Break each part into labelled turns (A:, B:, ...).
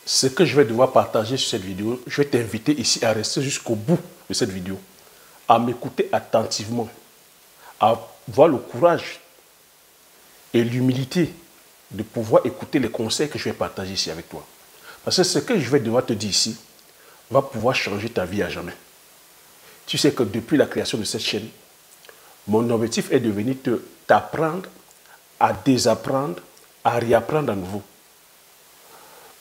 A: ce que je vais devoir partager sur cette vidéo, je vais t'inviter ici à rester jusqu'au bout de cette vidéo, à m'écouter attentivement, à avoir le courage et l'humilité de pouvoir écouter les conseils que je vais partager ici avec toi. Parce que ce que je vais devoir te dire ici va pouvoir changer ta vie à jamais. Tu sais que depuis la création de cette chaîne, mon objectif est de venir t'apprendre à désapprendre, à réapprendre à nouveau.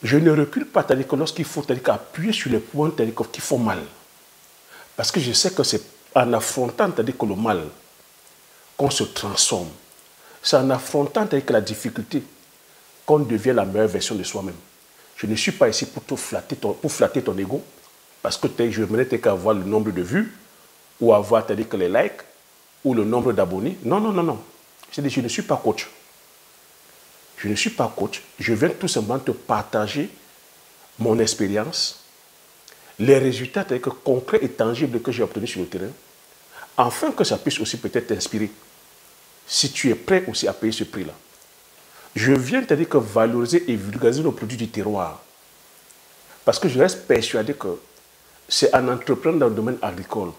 A: Je ne recule pas, c'est-à-dire que lorsqu'il faut appuyer sur les points qui font mal. Parce que je sais que c'est en affrontant que le mal qu'on se transforme. C'est en affrontant la difficulté qu'on devient la meilleure version de soi-même. Je ne suis pas ici pour flatter ton ego, parce que je voudrais avoir le nombre de vues, ou avoir que les likes, ou le nombre d'abonnés. Non, non, non, non. Je ne suis pas coach. Je ne suis pas coach. Je viens tout simplement te partager mon expérience, les résultats concrets et tangibles que j'ai obtenus sur le terrain, afin que ça puisse aussi peut-être t'inspirer, si tu es prêt aussi à payer ce prix-là. Je viens te dire que valoriser et vulgariser nos produits du terroir, parce que je reste persuadé que c'est en entreprenant dans le domaine agricole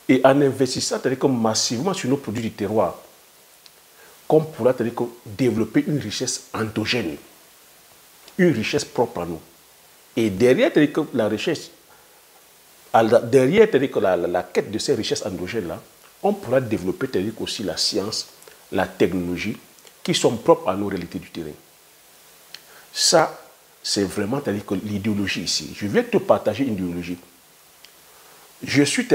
A: et en investissant massivement sur nos produits du terroir qu'on pourra développer une richesse endogène, une richesse propre à nous. Et derrière la richesse, derrière la quête de ces richesses endogènes-là, on pourra développer aussi la science, la technologie, qui sont propres à nos réalités du terrain. Ça, c'est vraiment l'idéologie ici. Je viens te partager une idéologie. Je suis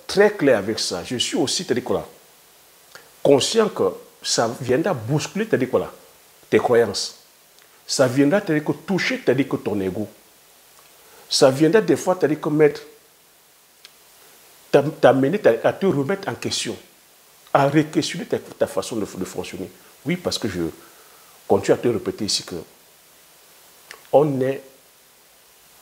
A: très clair avec ça. Je suis aussi conscient que ça viendra bousculer tes croyances. Ça viendra toucher ton ego. Ça viendra des fois t'amener à te remettre en question, à re-questionner ta façon de fonctionner. Oui, parce que je continue à te répéter ici que on est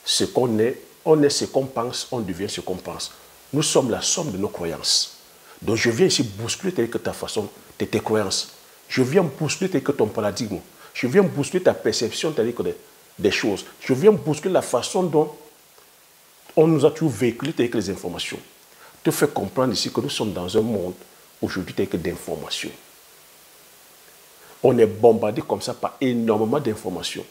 A: ce qu'on est, on est ce qu'on pense, on devient ce qu'on pense. Nous sommes la somme de nos croyances. Donc je viens ici bousculer ta façon, tes croyances. Je viens bousculer ton paradigme. Je viens bousculer ta perception des choses. Je viens bousculer la façon dont on nous a toujours véhiculé les informations. Te faire comprendre ici que nous sommes dans un monde aujourd'hui d'informations. On est bombardé comme ça par énormément d'informations.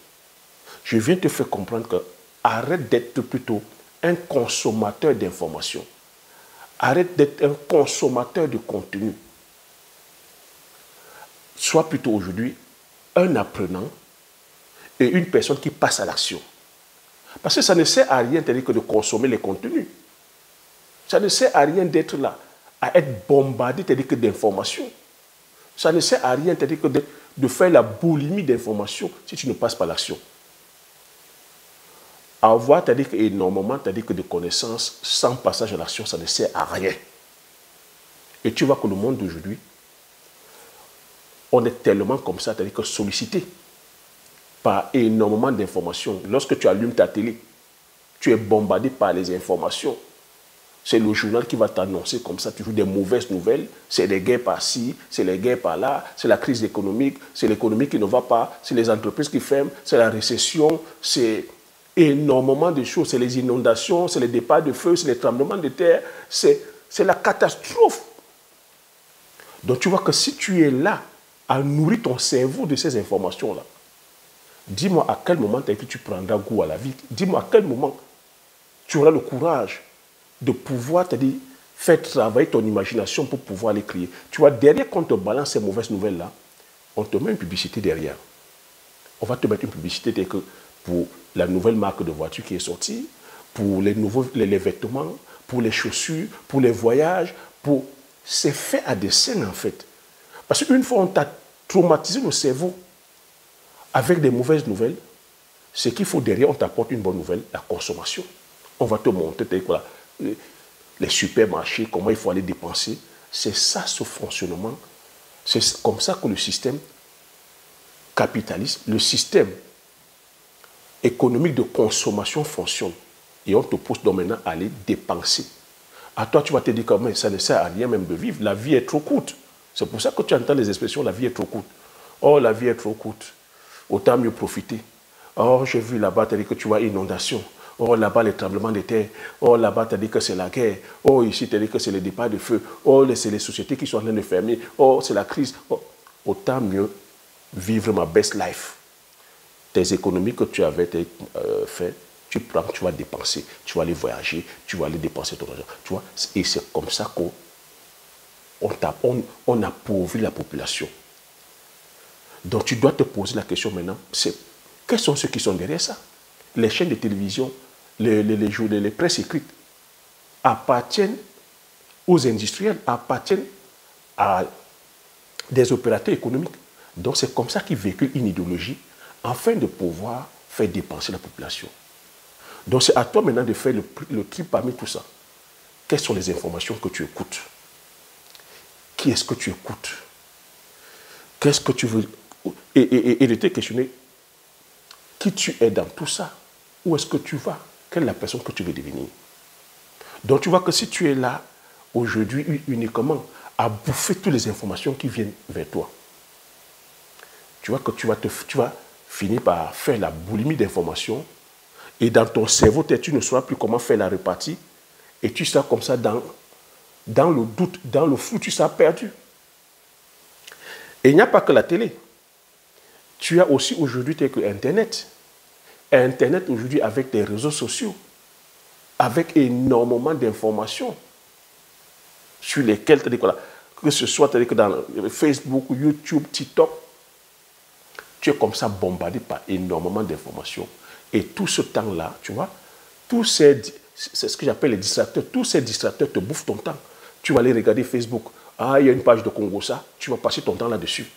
A: Je viens te faire comprendre que arrête d'être plutôt un consommateur d'informations. Arrête d'être un consommateur de contenu. Sois plutôt aujourd'hui un apprenant et une personne qui passe à l'action. Parce que ça ne sert à rien que de consommer les contenus. Ça ne sert à rien d'être là, à être bombardé d'informations. Ça ne sert à rien de faire la boulimie d'informations si tu ne passes pas à l'action. Avoir énormément de connaissances sans passage à l'action, ça ne sert à rien. Et tu vois que le monde d'aujourd'hui, on est tellement comme ça, sollicité par énormément d'informations. Lorsque tu allumes ta télé, tu es bombardé par les informations. C'est le journal qui va t'annoncer comme ça, toujours des mauvaises nouvelles. C'est les guerres par-ci, c'est les guerres par-là, c'est la crise économique, c'est l'économie qui ne va pas, c'est les entreprises qui ferment, c'est la récession, c'est énormément de choses. C'est les inondations, c'est les départs de feu, c'est les tremblements de terre, c'est la catastrophe. Donc tu vois que si tu es là à nourrir ton cerveau de ces informations-là, dis-moi à quel moment tu prendras goût à la vie. Dis-moi à quel moment tu auras le courage de pouvoir faire travailler ton imagination pour pouvoir les créer. Tu vois, derrière qu'on te balance ces mauvaises nouvelles-là, on te met une publicité derrière. On va te mettre une publicité pour la nouvelle marque de voiture qui est sortie, pour les vêtements, pour les chaussures, pour les voyages, c'est fait à dessein en fait. Parce qu'une fois on t'a traumatisé le cerveau avec des mauvaises nouvelles, ce qu'il faut derrière, on t'apporte une bonne nouvelle, la consommation. On va te montrer les supermarchés, comment il faut aller dépenser. C'est ça ce fonctionnement. C'est comme ça que le système capitaliste, le système économique de consommation fonctionne. Et on te pousse donc maintenant à aller dépenser. À toi, tu vas te dire que ça ne sert à rien même de vivre. La vie est trop courte. C'est pour ça que tu entends les expressions, la vie est trop courte. Oh, la vie est trop courte. Autant mieux profiter. Oh, j'ai vu là-bas, tu as dit que tu vois inondation. Oh, là-bas, les tremblements de terre. Oh, là-bas, tu as dit que c'est la guerre. Oh, ici, tu as dit que c'est le départ de feu. Oh, c'est les sociétés qui sont en train de fermer. Oh, c'est la crise. Oh, autant mieux vivre ma best life. Tes économies que tu avais fait, tu prends, tu vas dépenser. Tu vas aller voyager, tu vas aller dépenser ton argent. Tu vois, et c'est comme ça qu'on appauvrit la population. Donc, tu dois te poser la question maintenant, quels sont ceux qui sont derrière ça? Les chaînes de télévision, les presses écrites appartiennent aux industriels, appartiennent à des opérateurs économiques. Donc, c'est comme ça qu'ils véhiculent une idéologie afin de pouvoir faire dépenser la population. Donc, c'est à toi maintenant de faire le tri parmi tout ça. Quelles sont les informations que tu écoutes? Qui est-ce que tu écoutes? Qu'est-ce que tu veux? Et de te questionner qui tu es dans tout ça. Où est-ce que tu vas? Quelle est la personne que tu veux devenir? Donc tu vois que si tu es là aujourd'hui uniquement à bouffer toutes les informations qui viennent vers toi, tu vois que tu vas finir par faire la boulimie d'informations et dans ton cerveau, tu ne sauras plus comment faire la répartie et tu seras comme ça dans le doute, dans le flou, tu seras perdu. Et il n'y a pas que la télé. Tu as aussi aujourd'hui Internet. Internet aujourd'hui avec des réseaux sociaux, avec énormément d'informations sur lesquelles, que ce soit que dans Facebook, YouTube, TikTok, tu es comme ça bombardé par énormément d'informations. Et tout ce temps-là, tu vois, c'est ce que j'appelle les distracteurs. Tous ces distracteurs te bouffent ton temps. Tu vas aller regarder Facebook. Ah, il y a une page de Congo, ça, tu vas passer ton temps là-dessus.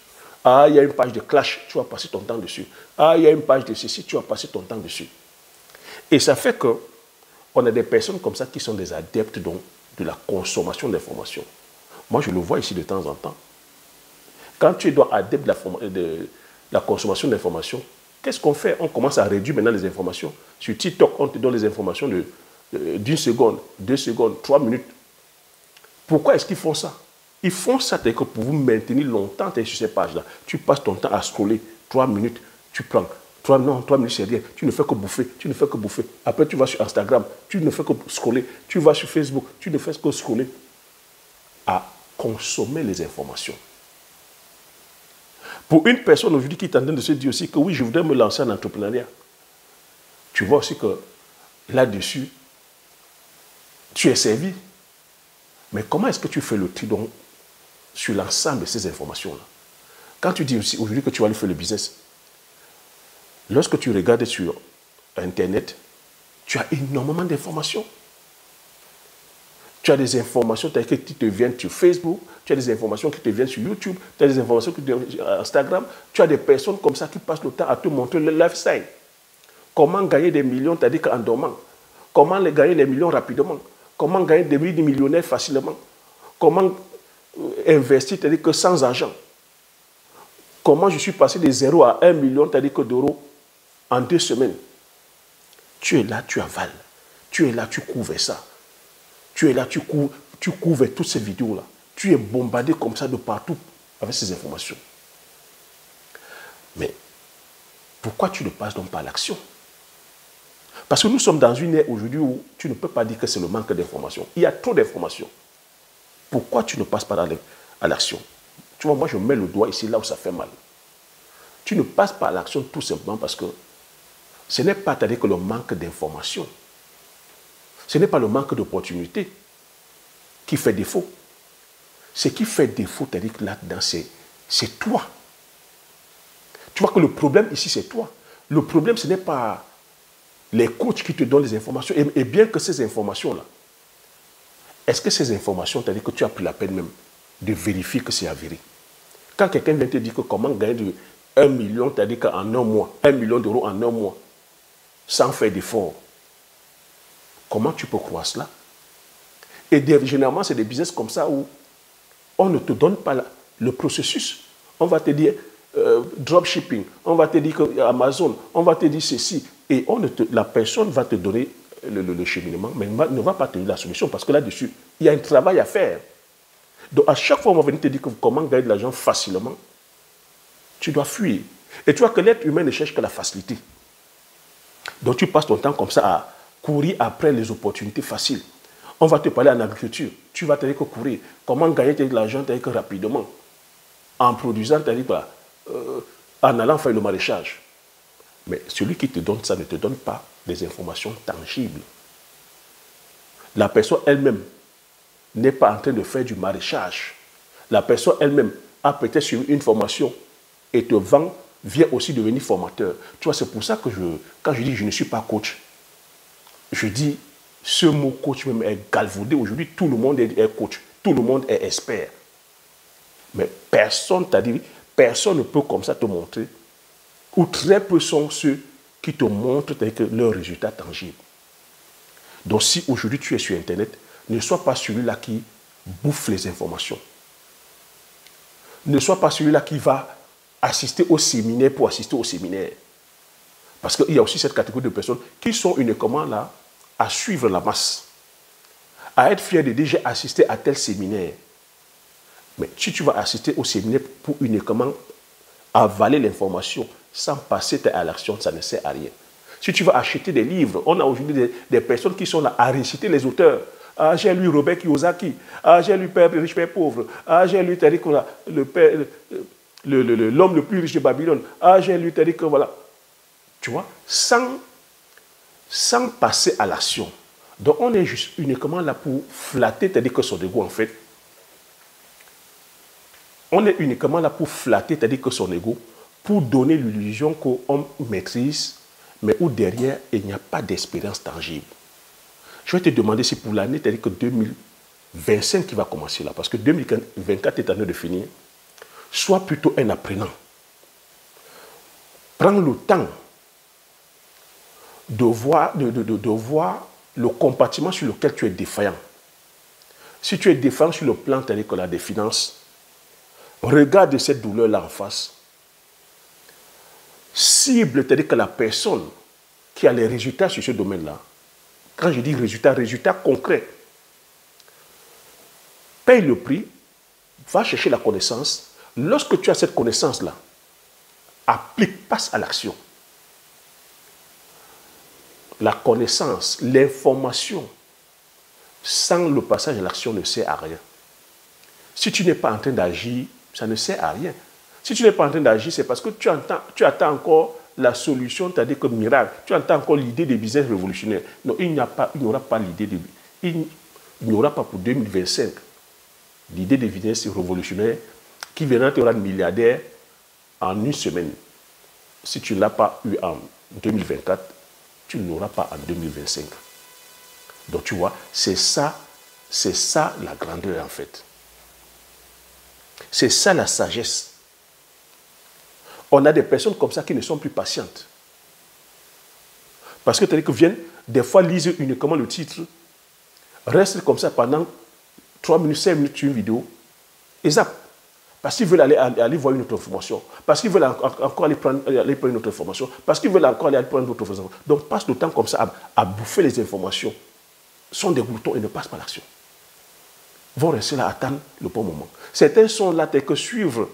A: Ah, il y a une page de Clash, tu vas passer ton temps dessus. Ah, il y a une page de ceci, tu vas passer ton temps dessus. Et ça fait qu'on a des personnes comme ça qui sont des adeptes donc, de la consommation d'informations. Moi, je le vois ici de temps en temps. Quand tu dois adepte de la consommation d'informations, qu'est-ce qu'on fait? On commence à réduire maintenant les informations. Sur TikTok, on te donne les informations d'une seconde, 2 secondes, 3 minutes. Pourquoi est-ce qu'ils font ça? Ils font ça pour vous maintenir longtemps sur ces pages-là. Tu passes ton temps à scroller 3 minutes, tu prends. 3 minutes, c'est rien. Tu ne fais que bouffer, tu ne fais que bouffer. Après, tu vas sur Instagram, tu ne fais que scroller. Tu vas sur Facebook, tu ne fais que scroller. À consommer les informations. Pour une personne aujourd'hui qui est en train de se dire aussi que oui, je voudrais me lancer en entrepreneuriat, tu vois aussi que là-dessus, tu es servi. Mais comment est-ce que tu fais le tri donc sur l'ensemble de ces informations-là? Quand tu dis aussi aujourd'hui que tu vas aller faire le business, lorsque tu regardes sur Internet, tu as énormément d'informations. Tu as des informations qui te viennent sur Facebook, tu as des informations qui te viennent sur YouTube, tu as des informations qui te viennent sur Instagram. Tu as des personnes comme ça qui passent le temps à te montrer le lifestyle. Comment gagner des millions, tu as dit qu'en dormant. Comment gagner les millions rapidement. Comment gagner des millionnaires facilement. Comment investir, tu as dit que sans argent. Comment je suis passé de 0 à 1 million, tu as dit que d'euros en 2 semaines. Tu es là, tu avales. Tu es là, tu couvres ça. Tu es là, tu couvres toutes ces vidéos-là. Tu es bombardé comme ça de partout avec ces informations. Mais pourquoi tu ne passes donc pas à l'action? Parce que nous sommes dans une ère aujourd'hui où tu ne peux pas dire que c'est le manque d'informations. Il y a trop d'informations. Pourquoi tu ne passes pas à l'action? Tu vois, moi je mets le doigt ici, là où ça fait mal. Tu ne passes pas à l'action tout simplement parce que ce n'est pas que le manque d'informations. Ce n'est pas le manque d'opportunités qui fait défaut. Ce qui fait défaut, c'est-à-dire que là-dedans, c'est toi. Tu vois que le problème ici, c'est toi. Le problème, ce n'est pas les coachs qui te donnent les informations. Et bien que ces informations-là, est-ce que ces informations, c'est-à-dire que tu as pris la peine même de vérifier que c'est avéré? Quand quelqu'un vient te dire que comment gagner 1 million, c'est-à-dire qu'en un mois, 1 million d'euros en un mois, sans faire d'effort, comment tu peux croire cela? Et généralement, c'est des business comme ça où on ne te donne pas le processus. On va te dire dropshipping, on va te dire que Amazon, on va te dire ceci. Et la personne va te donner le cheminement, mais ne va pas te donner la solution parce que là-dessus, il y a un travail à faire. Donc, à chaque fois, on va venir te dire que comment gagner de l'argent facilement, tu dois fuir. Et tu vois que l'être humain ne cherche que la facilité. Donc tu passes ton temps comme ça à courir après les opportunités faciles. On va te parler en agriculture. Tu vas te dire que courir. Comment gagner de l'argent rapidement. En produisant, en allant faire le maraîchage. Mais celui qui te donne ça ne te donne pas des informations tangibles. La personne elle-même n'est pas en train de faire du maraîchage. La personne elle-même a peut-être suivi une formation et te vend, vient aussi devenir formateur. Tu vois, c'est pour ça que quand je dis je ne suis pas coach, je dis ce mot coach même est galvaudé. Aujourd'hui, tout le monde est coach. Tout le monde est expert. Mais personne t'a dit, personne ne peut comme ça te montrer, ou très peu sont ceux qui te montrent leurs résultats tangibles. Donc si aujourd'hui tu es sur Internet, ne sois pas celui-là qui bouffe les informations. Ne sois pas celui-là qui va assister au séminaire pour assister au séminaire. Parce qu'il y a aussi cette catégorie de personnes qui sont uniquement là à suivre la masse, à être fiers de dire j'ai assisté à tel séminaire. Mais si tu vas assister au séminaire pour uniquement avaler l'information sans passer à l'action, ça ne sert à rien. Si tu vas acheter des livres, on a aujourd'hui des personnes qui sont là à réciter les auteurs. Ah, j'ai lu Robert Kiyosaki. Ah, j'ai lu Père riche, Père pauvre. Ah, j'ai lu Tariq, l'homme le plus riche de Babylone. Ah, j'ai lu Tariq, voilà. Tu vois, sans passer à l'action. Donc, on est juste uniquement là pour flatter, c'est-à-dire que son ego, en fait, on est uniquement là pour flatter, c'est-à-dire que son ego, pour donner l'illusion qu'on maîtrise, mais où derrière, il n'y a pas d'expérience tangible. Je vais te demander si pour l'année, c'est-à-dire que 2025 qui va commencer là, parce que 2024 est en train de finir, sois plutôt un apprenant. Prends le temps de voir le compartiment sur lequel tu es défaillant. Si tu es défaillant sur le plan, c'est-à-dire que des finances, regarde cette douleur-là en face. Cible, c'est-à-dire que la personne qui a les résultats sur ce domaine-là, quand je dis résultats concrets, paye le prix, va chercher la connaissance. Lorsque tu as cette connaissance-là, applique, passe à l'action. La connaissance, l'information, sans le passage à l'action ne sert à rien. Si tu n'es pas en train d'agir, ça ne sert à rien. Si tu n'es pas en train d'agir, c'est parce que tu attends encore la solution, c'est-à-dire que miracle. Tu attends encore l'idée de business révolutionnaire. Non, il n'y aura pas l'idée de... Il n'y aura pas pour 2025 l'idée de business révolutionnaire qui viendra te rendre milliardaire en une semaine. Si tu ne l'as pas eu en 2024, tu ne l'auras pas en 2025. Donc tu vois, c'est ça la grandeur en fait. C'est ça la sagesse. On a des personnes comme ça qui ne sont plus patientes. Parce que tu viennent, des fois, lisent uniquement le titre, restent comme ça pendant 3 minutes, 5 minutes sur une vidéo, et zappent. Parce qu'ils veulent aller voir une autre information. Parce qu'ils veulent encore aller prendre une autre information. Parce qu'ils veulent encore aller prendre une autre information. Donc, passe le temps comme ça à bouffer les informations. Sont des gloutons et ne passent pas l'action. Vont rester là, attendre le bon moment. Certains sont là, tels que suivre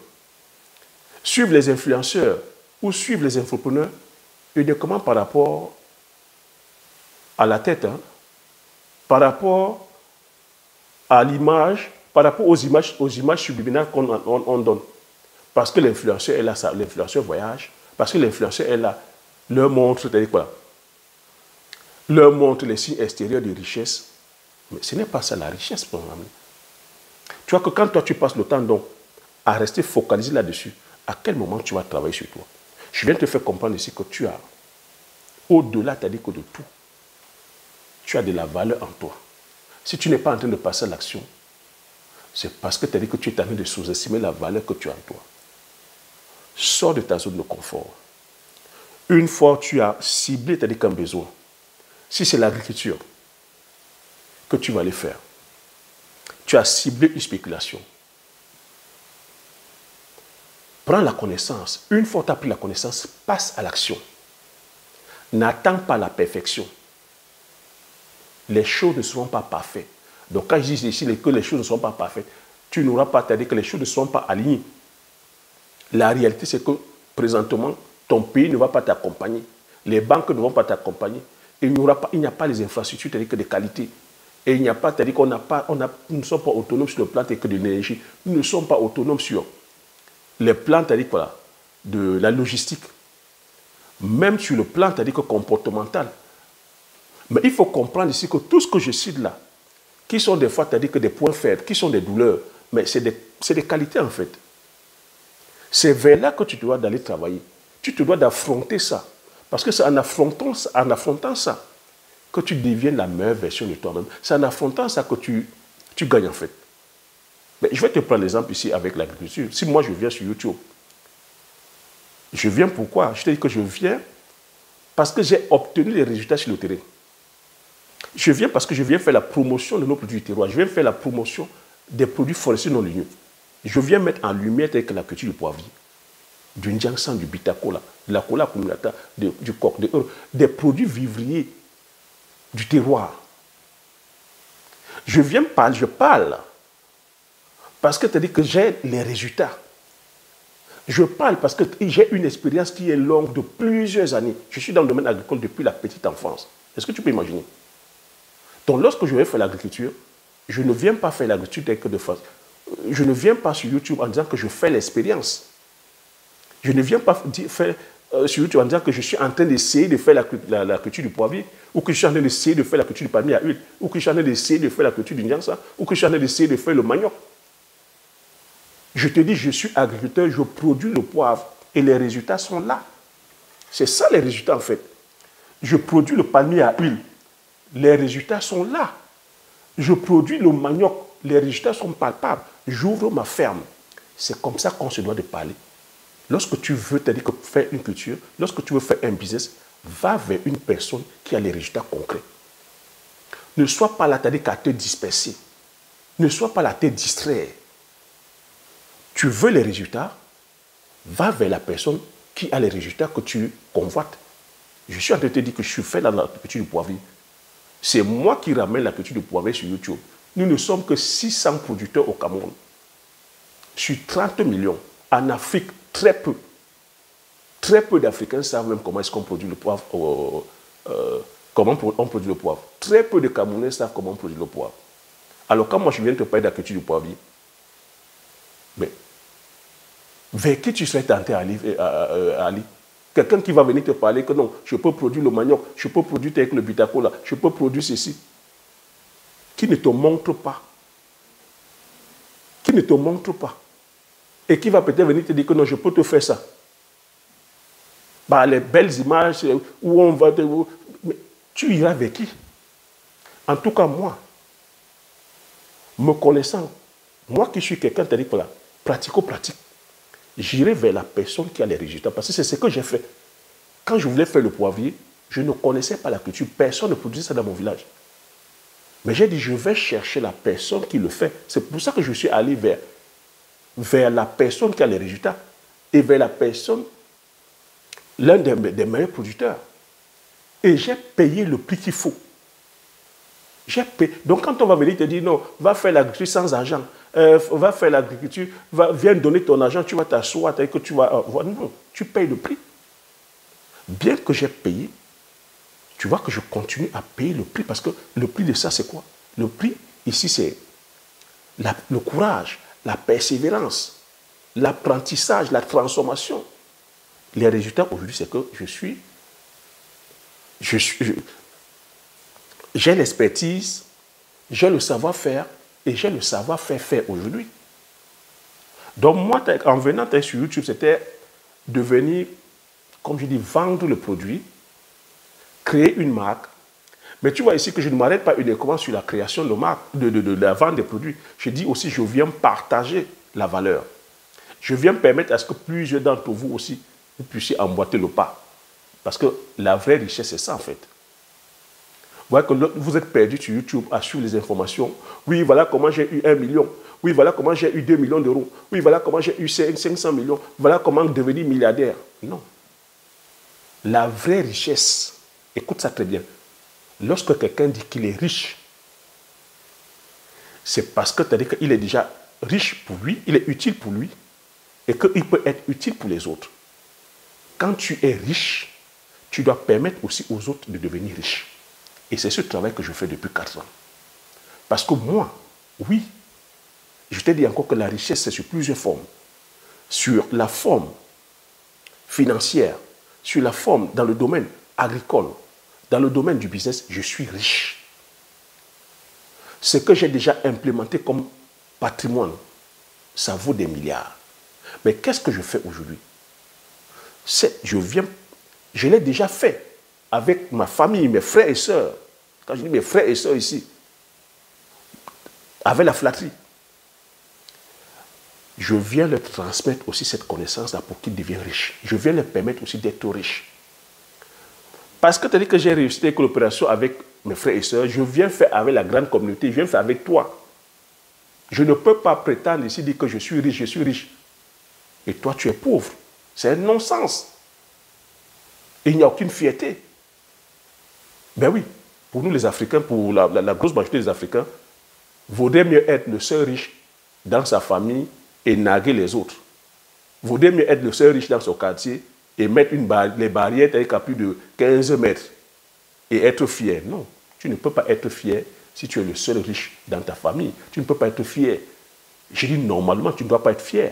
A: les influenceurs ou suivre les entrepreneurs uniquement par rapport à la tête, hein, par rapport à l'image, par rapport aux images subliminales qu'on donne. Parce que l'influenceur est là, l'influenceur voyage, parce que l'influenceur est là, leur montre, c'est-à-dire quoi? Leur montre les signes extérieurs de richesse. Mais ce n'est pas ça la richesse, mon ami. Tu vois que quand toi tu passes le temps donc à rester focalisé là-dessus, à quel moment tu vas travailler sur toi? Je viens de te faire comprendre ici que tu as, au-delà, c'est-à-dire que de tout, tu as de la valeur en toi. Si tu n'es pas en train de passer à l'action, c'est parce que tu as dit que tu es en train de sous-estimer la valeur que tu as en toi. Sors de ta zone de confort. Une fois tu as ciblé, c'est-à-dire qu'un besoin, si c'est l'agriculture que tu vas aller faire, tu as ciblé une spéculation. Prends la connaissance. Une fois que tu as pris la connaissance, passe à l'action. N'attends pas la perfection. Les choses ne seront pas parfaites. Donc quand je dis ici que les choses ne seront pas parfaites, tu n'auras pas à dire que les choses ne seront pas alignées. La réalité, c'est que présentement, ton pays ne va pas t'accompagner. Les banques ne vont pas t'accompagner. Il n'y a pas les infrastructures telles que de qualité. Et il n'y a pas, c'est-à-dire qu'on n'a pas, nous ne sommes pas autonomes sur le plan que de l'énergie. Nous ne sommes pas autonomes sur les plans, c'est-à-dire voilà, de la logistique. Même sur le plan, c'est-à-dire comportemental. Mais il faut comprendre ici que tout ce que je cite là, qui sont des fois, c'est-à-dire que des points faibles, qui sont des douleurs, mais c'est des qualités en fait. C'est vers là que tu dois d'aller travailler. Tu te dois d'affronter ça. Parce que c'est en affrontant ça que tu deviens la meilleure version de toi-même. C'est en affrontant ça que tu gagnes en fait. Mais je vais te prendre l'exemple ici avec l'agriculture. Si moi je viens sur YouTube, je viens pourquoi? Je te dis que je viens parce que j'ai obtenu les résultats sur le terrain. Je viens parce que je viens faire la promotion de nos produits du terroir. Je viens faire la promotion des produits forestiers non ligneux. Je viens mettre en lumière avec la culture du poivrier, du Ndiangsan, du Bitacola, de la cola communata, du coq, des produits vivriers du terroir. Je parle parce que tu dis que j'ai les résultats. Je parle parce que j'ai une expérience qui est longue de plusieurs années. Je suis dans le domaine agricole depuis la petite enfance. Est-ce que tu peux imaginer? Donc lorsque je vais faire l'agriculture, je ne viens pas faire l'agriculture telle que de face. Je ne viens pas sur YouTube en disant que je fais l'expérience. Je ne viens pas faire sur YouTube en disant que je suis en train d'essayer de faire la culture du poivrier, ou que je suis en train d'essayer de faire la culture du palmier à huile, ou que je suis en train d'essayer de faire la culture du Ndiangsa, ou que je suis en train d'essayer de faire le manioc. Je te dis, je suis agriculteur, je produis le poivre et les résultats sont là. C'est ça les résultats en fait. Je produis le palmier à huile, les résultats sont là. Je produis le manioc, les résultats sont palpables. J'ouvre ma ferme. C'est comme ça qu'on se doit de parler. Lorsque tu veux faire une culture, lorsque tu veux faire un business, va vers une personne qui a les résultats concrets. Ne sois pas là, qu'à te disperser. Ne sois pas là, à te distraire. Tu veux les résultats, va vers la personne qui a les résultats que tu convoites. Je suis en train de te dire que je fais la culture du poivrier. C'est moi qui ramène la culture du poivrier sur YouTube. Nous ne sommes que 600 producteurs au Cameroun. Sur 30 millions. En Afrique, très peu. Très peu d'Africains savent même comment est-ce qu'on produit le poivre. Comment on produit le poivre. Très peu de Camerounais savent comment on produit le poivre. Alors quand moi je viens te parler de la culture du poivrier, mais vers qui tu serais tenté à aller? Quelqu'un qui va venir te parler que non, je peux produire le manioc, je peux produire avec le bitacola, je peux produire ceci. Qui ne te montre pas. Qui ne te montre pas. Et qui va peut-être venir te dire que non, je peux te faire ça. Bah, les belles images où on va te... Mais tu iras avec qui? En tout cas, moi, me connaissant, moi qui suis quelqu'un, c'est-à-dire que là, pratico-pratique, j'irai vers la personne qui a les résultats. Parce que c'est ce que j'ai fait. Quand je voulais faire le poivrier, je ne connaissais pas la culture. Personne ne produisait ça dans mon village. Mais j'ai dit, je vais chercher la personne qui le fait. C'est pour ça que je suis allé vers la personne qui a les résultats. Et vers la personne, l'un des meilleurs producteurs. Et j'ai payé le prix qu'il faut. J'ai payé. Donc quand on va venir te dire, non, va faire l'agriculture sans argent, va faire l'agriculture, viens donner ton argent, tu vas t'asseoir, que tu vas... non, tu payes le prix. Bien que j'ai payé, tu vois que je continue à payer le prix, parce que le prix de ça, c'est quoi? Le prix, ici, c'est le courage, la persévérance, l'apprentissage, la transformation. Les résultats aujourd'hui, c'est que j'ai l'expertise, j'ai le savoir-faire et j'ai le savoir-faire faire aujourd'hui. Donc moi, en venant sur YouTube, c'était de venir, comme je dis, vendre le produit, créer une marque. Mais tu vois ici que je ne m'arrête pas uniquement sur la création de marque, de la vente des produits. Je dis aussi, je viens partager la valeur. Je viens permettre à ce que plusieurs d'entre vous aussi, vous puissiez emboîter le pas. Parce que la vraie richesse, c'est ça en fait. Vous voyez que vous êtes perdu sur YouTube à suivre les informations. Oui, voilà comment j'ai eu 1 million. Oui, voilà comment j'ai eu 2 millions d'euros. Oui, voilà comment j'ai eu 500 millions. Voilà comment devenir milliardaire. Non. La vraie richesse, écoute ça très bien. Lorsque quelqu'un dit qu'il est riche, c'est parce que c'est-à-dire qu'il est déjà riche pour lui, il est utile pour lui, et qu'il peut être utile pour les autres. Quand tu es riche, tu dois permettre aussi aux autres de devenir riches. Et c'est ce travail que je fais depuis 4 ans. Parce que moi, oui, je t'ai dit encore que la richesse, c'est sur plusieurs formes. Sur la forme financière, sur la forme dans le domaine agricole, dans le domaine du business, je suis riche. Ce que j'ai déjà implémenté comme patrimoine, ça vaut des milliards. Mais qu'est-ce que je fais aujourd'hui? Je l'ai déjà fait avec ma famille, mes frères et sœurs. Quand je dis mes frères et sœurs ici, avec la flatterie. Je viens leur transmettre aussi cette connaissance-là pour qu'ils deviennent riches. Je viens leur permettre aussi d'être riches. Parce que tu as dit que j'ai réussi avec l'opération avec mes frères et sœurs, je viens faire avec la grande communauté, je viens faire avec toi. Je ne peux pas prétendre ici dire que je suis riche. Et toi, tu es pauvre. C'est un non-sens. Et il n'y a aucune fierté. Ben oui, pour nous les Africains, pour la grosse majorité des Africains, vaudrait mieux être le seul riche dans sa famille et narguer les autres. Vaudrait mieux être le seul riche dans son quartier et mettre les barrières avec à plus de 15 mètres et être fier. Non, tu ne peux pas être fier si tu es le seul riche dans ta famille. Tu ne peux pas être fier. Je dis normalement, tu ne dois pas être fier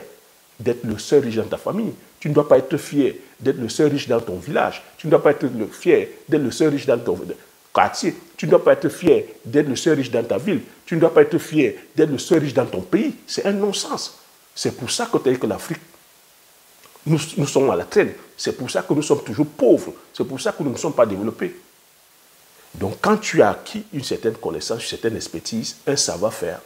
A: d'être le seul riche dans ta famille. Tu ne dois pas être fier d'être le seul riche dans ton village. Tu ne dois pas être fier d'être le seul riche dans ton quartier. Tu ne dois pas être fier d'être le seul riche dans ta ville. Tu ne dois pas être fier d'être le seul riche dans ton pays. C'est un non-sens. C'est pour ça que tu as dit que l'Afrique, nous sommes à la traîne. C'est pour ça que nous sommes toujours pauvres. C'est pour ça que nous ne sommes pas développés. Donc quand tu as acquis une certaine connaissance, une certaine expertise, un savoir-faire,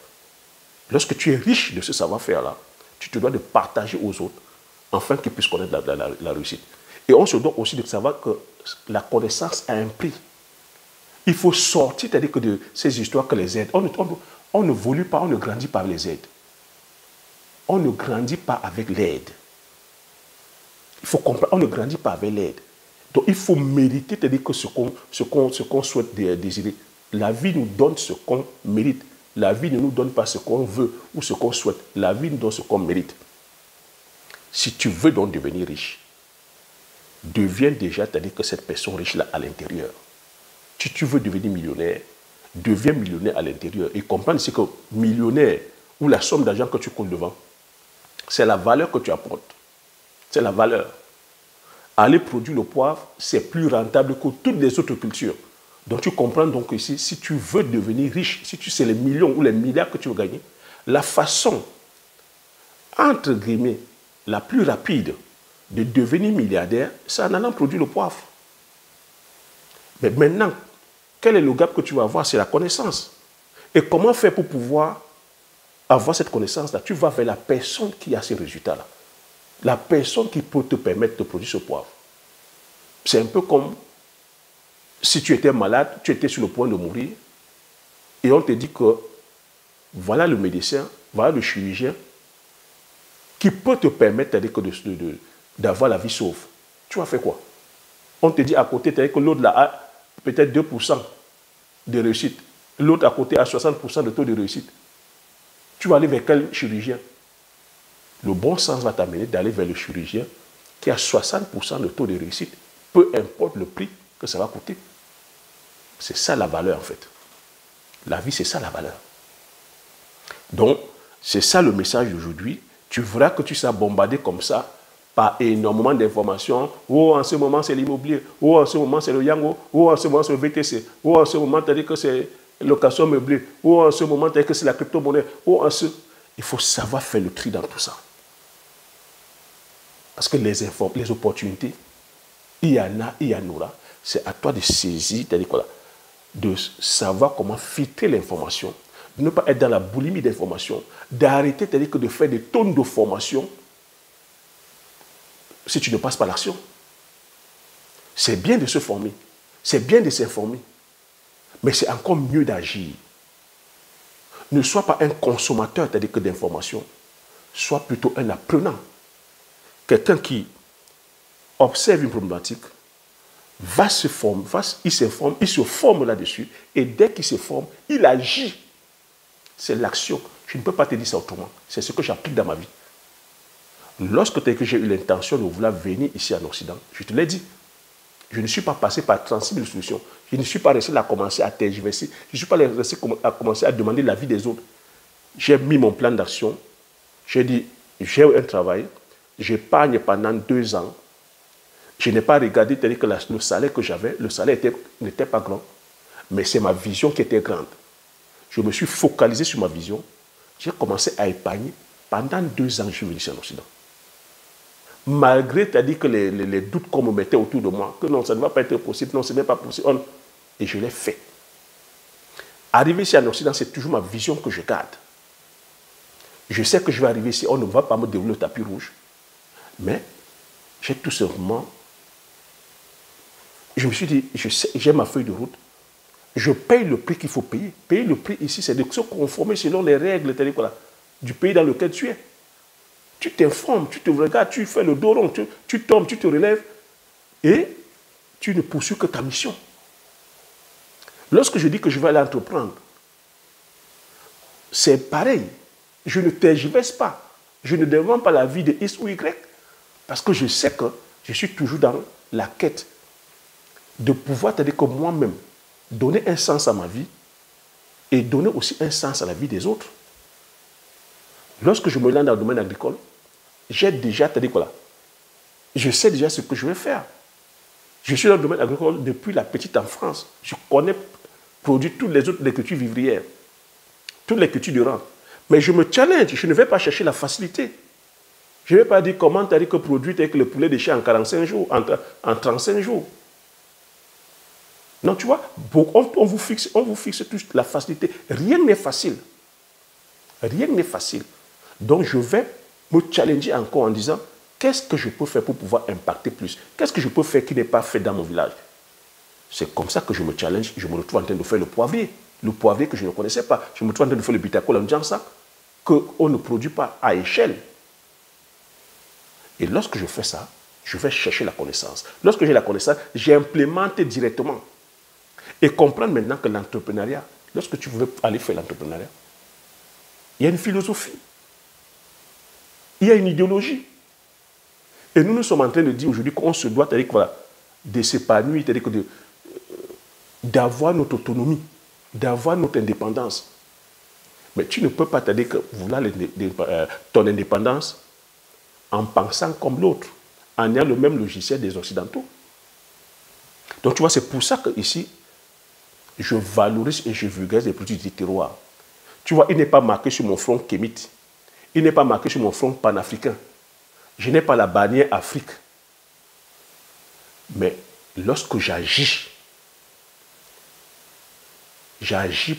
A: lorsque tu es riche de ce savoir-faire-là, tu te dois de partager aux autres afin qu'ils puissent connaître la réussite. Et on se doit aussi de savoir que la connaissance a un prix. Il faut sortir, c'est-à-dire que de ces histoires que les aides, on ne évolue pas, on ne grandit pas avec les aides. On ne grandit pas avec l'aide. Il faut comprendre, on ne grandit pas avec l'aide. Donc il faut mériter, c'est-à-dire que ce qu'on souhaite désirer. La vie nous donne ce qu'on mérite. La vie ne nous donne pas ce qu'on veut ou ce qu'on souhaite. La vie nous donne ce qu'on mérite. Si tu veux donc devenir riche, deviens déjà, c'est-à-dire que cette personne riche-là à l'intérieur. Si tu veux devenir millionnaire, deviens millionnaire à l'intérieur. Et comprends ici que millionnaire, ou la somme d'argent que tu comptes devant, c'est la valeur que tu apportes. C'est la valeur. Aller produire le poivre, c'est plus rentable que toutes les autres cultures. Donc tu comprends donc ici, si tu veux devenir riche, si tu sais les millions ou les milliards que tu veux gagner, la façon, entre guillemets, la plus rapide de devenir milliardaire, c'est en allant produire le poivre. Mais maintenant, quel est le gap que tu vas avoir? C'est la connaissance. Et comment faire pour pouvoir avoir cette connaissance-là? Tu vas vers la personne qui a ces résultats-là. La personne qui peut te permettre de produire ce poivre. C'est un peu comme si tu étais malade, tu étais sur le point de mourir, et on te dit que voilà le médecin, voilà le chirurgien, qui peut te permettre d'avoir la vie sauve. Tu vas faire quoi? On te dit à côté, que l'autre là a peut-être 2% de réussite. L'autre à côté a 60% de taux de réussite. Tu vas aller vers quel chirurgien? Le bon sens va t'amener d'aller vers le chirurgien qui a 60% de taux de réussite, peu importe le prix que ça va coûter. C'est ça la valeur en fait. La vie, c'est ça la valeur. Donc, c'est ça le message d'aujourd'hui. Tu verras que tu seras bombardé comme ça par énormément d'informations. Oh, en ce moment, c'est l'immobilier. Oh, en ce moment, c'est le Yango. Oh, en ce moment, c'est le VTC. Oh, en ce moment, tu as dit que c'est location meublée. Oh, en ce moment, tu as dit que c'est la crypto-monnaie. Oh, en ce... Il faut savoir faire le tri dans tout ça. Parce que les opportunités, il y en aura. C'est à toi de saisir, de savoir comment filtrer l'information, de ne pas être dans la boulimie d'information, d'arrêter de faire des tonnes de formation si tu ne passes pas l'action. C'est bien de se former, c'est bien de s'informer, mais c'est encore mieux d'agir. Ne sois pas un consommateur d'informations, sois plutôt un apprenant. Quelqu'un qui observe une problématique, il se forme là-dessus, et dès qu'il se forme, il agit. C'est l'action. Je ne peux pas te dire ça autrement. C'est ce que j'applique dans ma vie. Lorsque j'ai eu l'intention de vouloir venir ici en Occident, je te l'ai dit, Je ne suis pas passé par 36 000 solutions. Je ne suis pas resté là à commencer à tergiverser. Je ne suis pas resté à commencer à demander l'avis des autres. J'ai mis mon plan d'action. J'ai dit, j'ai un travail. J'épargne pendant 2 ans. Je n'ai pas regardé, c'est-à-dire que le salaire que j'avais, le salaire n'était pas grand. Mais c'est ma vision qui était grande. Je me suis focalisé sur ma vision. J'ai commencé à épargner. Pendant 2 ans, je suis venu ici en Occident. Malgré, c'est-à-dire que les doutes qu'on me mettait autour de moi, que non, ça ne va pas être possible, non, ce n'est pas possible. Et je l'ai fait. Arriver ici en Occident, c'est toujours ma vision que je garde. Je sais que je vais arriver ici, on ne va pas me dérouler le tapis rouge. Mais j'ai tout simplement... Je me suis dit, j'ai ma feuille de route. Je paye le prix qu'il faut payer. Payer le prix ici, c'est de se conformer selon les règles du pays dans lequel tu es. Tu t'informes, tu te regardes, tu fais le dos rond, tu tombes, tu te relèves et tu ne poursuis que ta mission. Lorsque je dis que je vais aller entreprendre, c'est pareil. Je ne tergiverse pas. Je ne demande pas la vie de X ou Y parce que je sais que je suis toujours dans la quête de pouvoir, c'est-à-dire que moi-même, donner un sens à ma vie et donner aussi un sens à la vie des autres. Lorsque je me lance dans le domaine agricole, j'ai déjà, c'est-à-dire que là, je sais déjà ce que je vais faire. Je suis dans le domaine agricole depuis la petite enfance. Je connais, produire toutes les autres cultures vivrières, toutes les cultures de rang. Mais je me challenge, je ne vais pas chercher la facilité. Je ne vais pas dire comment tu as dit que produire avec le poulet de chez en 45 jours, en 35 jours. Non, tu vois, on vous fixe tous la facilité. Rien n'est facile. Rien n'est facile. Donc, je vais me challenger encore en disant, qu'est-ce que je peux faire pour pouvoir impacter plus? Qu'est-ce que je peux faire qui n'est pas fait dans mon village? C'est comme ça que je me challenge. Je me retrouve en train de faire le poivrier. Le poivrier que je ne connaissais pas. Je me retrouve en train de faire le bitacol en Djansak, qu'on ne produit pas à échelle. Et lorsque je fais ça, je vais chercher la connaissance. Lorsque j'ai la connaissance, j'implémente directement. Et comprendre maintenant que l'entrepreneuriat, lorsque tu veux aller faire l'entrepreneuriat, il y a une philosophie. Il y a une idéologie. Et nous sommes en train de dire aujourd'hui qu'on se doit, voilà, de s'épanouir, d'avoir notre autonomie, d'avoir notre indépendance. Mais tu ne peux pas te dire que vouloir ton indépendance en pensant comme l'autre, en ayant le même logiciel des Occidentaux. Donc tu vois, c'est pour ça que ici, je valorise et je vulgarise les produits du terroir. Tu vois, il n'est pas marqué sur mon front kémite. Il n'est pas marqué sur mon front panafricain. Je n'ai pas la bannière Afrique. Mais lorsque j'agis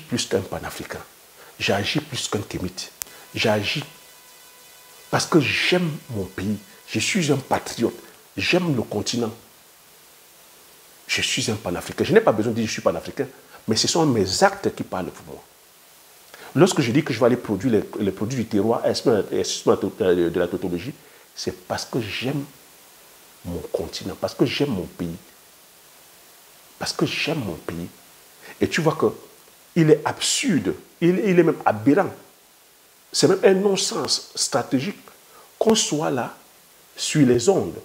A: plus qu'un panafricain. J'agis plus qu'un kémite. J'agis parce que j'aime mon pays. Je suis un patriote. J'aime le continent. Je suis un panafricain. Je n'ai pas besoin de dire que je suis panafricain, mais ce sont mes actes qui parlent pour moi. Lorsque je dis que je vais aller produire les produits du terroir, de la tautologie, c'est parce que j'aime mon continent, parce que j'aime mon pays. Parce que j'aime mon pays. Et tu vois qu'il est absurde, il est même aberrant. C'est même un non-sens stratégique qu'on soit là, sur les ondes,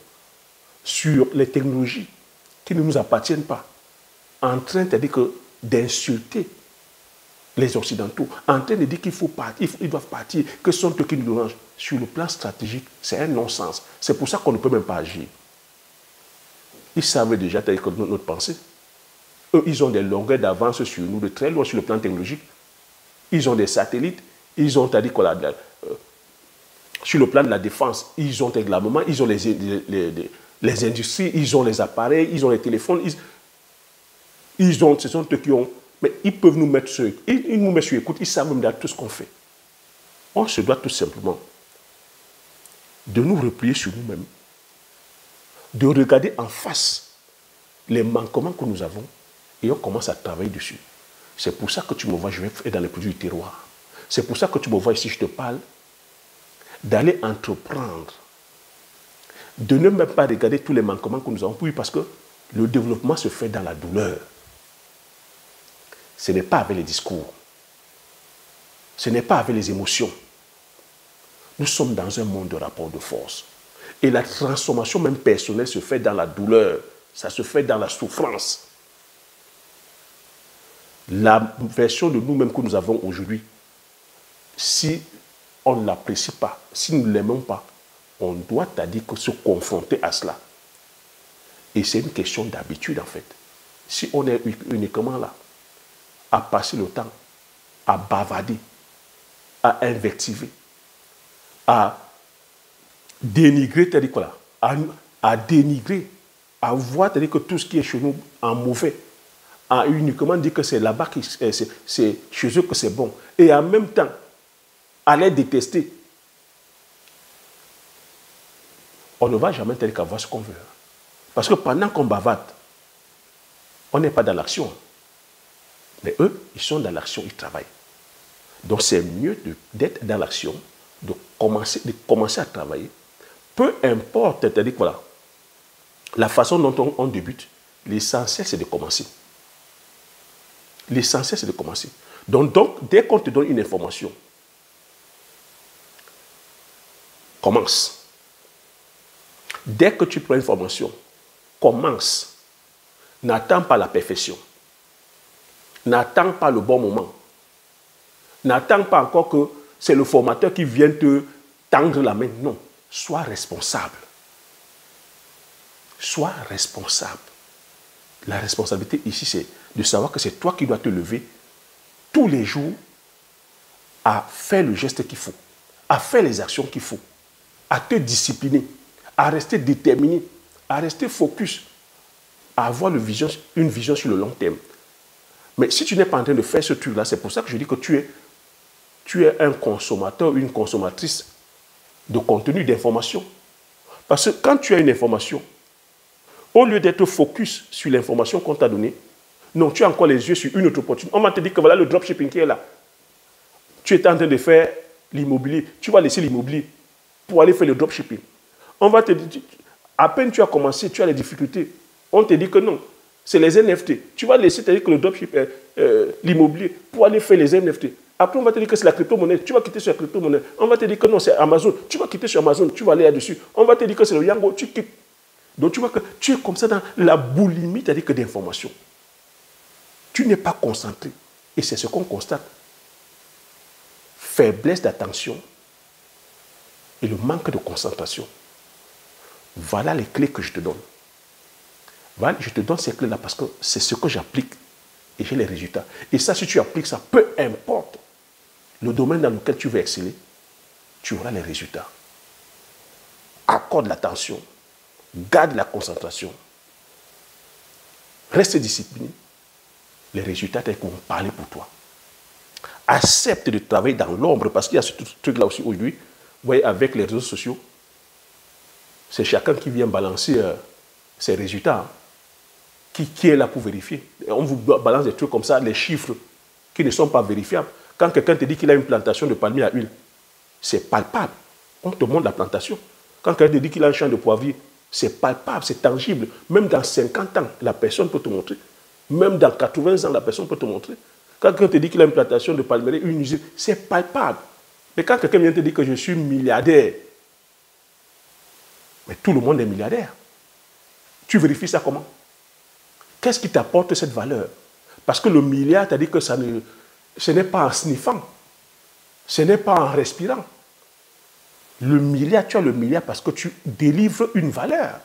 A: sur les technologies qui ne nous appartiennent pas, en train d'insulter les Occidentaux, en train de dire qu'il faut partir, ils doivent partir, que ce sont eux qui nous dérangent. Sur le plan stratégique, c'est un non-sens. C'est pour ça qu'on ne peut même pas agir. Ils savent déjà notre pensée. Eux, ils ont des longueurs d'avance sur nous, de très loin sur le plan technologique. Ils ont des satellites, ils ont, sur le plan de la défense, ils ont des l'armement, ils ont les industries, ils ont les appareils, ils ont les téléphones, ce sont eux qui ont... Mais ils peuvent nous mettre sur... Ils nous mettent sur écoute, ils savent même déjà tout ce qu'on fait. On se doit tout simplement de nous replier sur nous-mêmes, de regarder en face les manquements que nous avons et on commence à travailler dessus. C'est pour ça que tu me vois, je vais être dans les produits du terroir. C'est pour ça que tu me vois ici, je te parle d'aller entreprendre, de ne même pas regarder tous les manquements que nous avons. Oui, parce que le développement se fait dans la douleur. Ce n'est pas avec les discours. Ce n'est pas avec les émotions. Nous sommes dans un monde de rapport de force. Et la transformation même personnelle se fait dans la douleur. Ça se fait dans la souffrance. La version de nous-mêmes que nous avons aujourd'hui, si on ne l'apprécie pas, si nous ne l'aimons pas, on doit, c'est-à-dire que se confronter à cela. Et c'est une question d'habitude, en fait. Si on est uniquement là, à passer le temps, à bavader, à invectiver, à dénigrer, c'est-à-dire quoi là, à dénigrer, à voir, c'est-à-dire que tout ce qui est chez nous en mauvais, à uniquement dire que c'est là-bas, c'est chez eux que c'est bon, et en même temps, à les détester, on ne va jamais tel qu'avoir ce qu'on veut. Parce que pendant qu'on bavade, on n'est pas dans l'action. Mais eux, ils sont dans l'action, ils travaillent. Donc c'est mieux d'être dans l'action, de commencer à travailler. Peu importe, c'est-à-dire voilà, la façon dont on débute, l'essentiel c'est de commencer. L'essentiel c'est de commencer. Donc dès qu'on te donne une information, commence. Dès que tu prends une formation, commence. N'attends pas la perfection. N'attends pas le bon moment. N'attends pas encore que c'est le formateur qui vienne te tendre la main. Non. Sois responsable. Sois responsable. La responsabilité ici, c'est de savoir que c'est toi qui dois te lever tous les jours à faire le geste qu'il faut, à faire les actions qu'il faut, à te discipliner, à rester déterminé, à rester focus, à avoir une vision sur le long terme. Mais si tu n'es pas en train de faire ce truc-là, c'est pour ça que je dis que tu es un consommateur ou une consommatrice de contenu, d'information. Parce que quand tu as une information, au lieu d'être focus sur l'information qu'on t'a donnée, non, tu as encore les yeux sur une autre opportunité. On m'a dit que voilà le dropshipping qui est là. Tu étais en train de faire l'immobilier. Tu vas laisser l'immobilier pour aller faire le dropshipping. On va te dire, à peine tu as commencé, tu as les difficultés. On te dit que non, c'est les NFT. Tu vas laisser te dire que le dropshipping, l'immobilier, pour aller faire les NFT. Après, on va te dire que c'est la crypto-monnaie. Tu vas quitter sur la crypto-monnaie. On va te dire que non, c'est Amazon. Tu vas quitter sur Amazon. Tu vas aller là-dessus. On va te dire que c'est le Yango. Tu quittes. Donc, tu vois que tu es comme ça dans la boulimie, c'est-à-dire que d'informations. Tu n'es pas concentré. Et c'est ce qu'on constate. Faiblesse d'attention et le manque de concentration. Voilà les clés que je te donne. Voilà, je te donne ces clés-là parce que c'est ce que j'applique et j'ai les résultats. Et ça, si tu appliques ça, peu importe le domaine dans lequel tu veux exceller, tu auras les résultats. Accorde l'attention, garde la concentration, reste discipliné. Les résultats vont parler pour toi. Accepte de travailler dans l'ombre parce qu'il y a ce truc-là aussi aujourd'hui. Vous voyez, avec les réseaux sociaux, c'est chacun qui vient balancer ses résultats. Qui est là pour vérifier? On vous balance des trucs comme ça, les chiffres qui ne sont pas vérifiables. Quand quelqu'un te dit qu'il a une plantation de palmier à huile, c'est palpable. On te montre la plantation. Quand quelqu'un te dit qu'il a un champ de poivrier, c'est palpable, c'est tangible. Même dans 50 ans, la personne peut te montrer. Même dans 80 ans, la personne peut te montrer. Quand quelqu'un te dit qu'il a une plantation de palmier, une usine, c'est palpable. Mais quand quelqu'un vient te dire que je suis milliardaire, mais tout le monde est milliardaire. Tu vérifies ça comment? Qu'est-ce qui t'apporte cette valeur? Parce que le milliard, t'as dit que ce n'est pas en sniffant, ce n'est pas en respirant. Le milliard, tu as le milliard parce que tu délivres une valeur.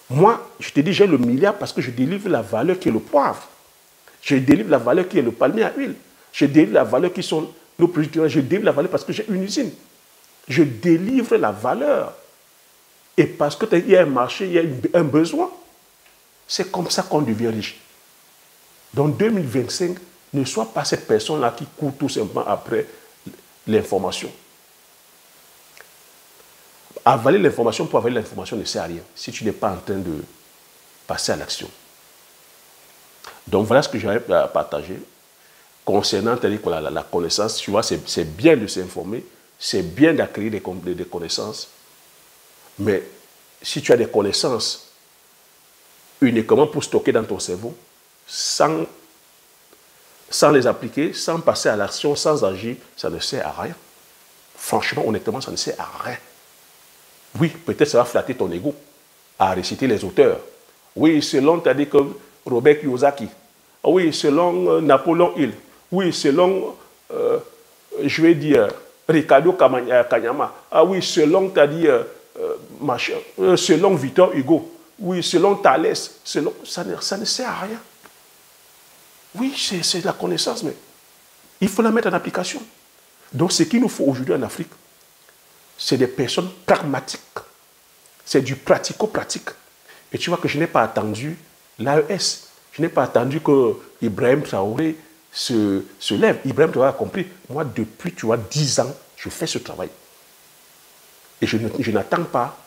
A: Moi, je te dis, j'ai le milliard parce que je délivre la valeur qui est le poivre. Je délivre la valeur qui est le palmier à huile. Je délivre la valeur qui sont nos produits. Je délivre la valeur parce que j'ai une usine. Je délivre la valeur. Et parce qu'il y a un marché, il y a un besoin. C'est comme ça qu'on devient riche. Donc 2025, ne sois pas cette personne-là qui court tout simplement après l'information. Avaler l'information pour avaler l'information ne sert à rien si tu n'es pas en train de passer à l'action. Donc voilà ce que j'avais à partager. Concernant la connaissance, tu vois, c'est bien de s'informer, c'est bien d'acquérir des connaissances, mais si tu as des connaissances uniquement pour stocker dans ton cerveau, sans les appliquer, sans passer à l'action, sans agir, ça ne sert à rien. Franchement, honnêtement, ça ne sert à rien. Oui, peut-être ça va flatter ton ego à réciter les auteurs. Oui, selon, tu as dit que Robert Kiyosaki. Oui, selon Napoléon Hill. Oui, selon, je vais dire, Ricardo Kanyama. Ah oui, selon, tu as dit, selon Victor Hugo. Oui, selon Thalès. Selon, ça ne sert à rien. Oui, c'est la connaissance, mais il faut la mettre en application. Donc, ce qu'il nous faut aujourd'hui en Afrique, c'est des personnes pragmatiques. C'est du pratico-pratique. Et tu vois que je n'ai pas attendu l'AES. Je n'ai pas attendu que Ibrahim Traoré se lève. Ibrahim Traoré a compris. Moi, depuis, tu vois, 10 ans, je fais ce travail. Et je n'attends pas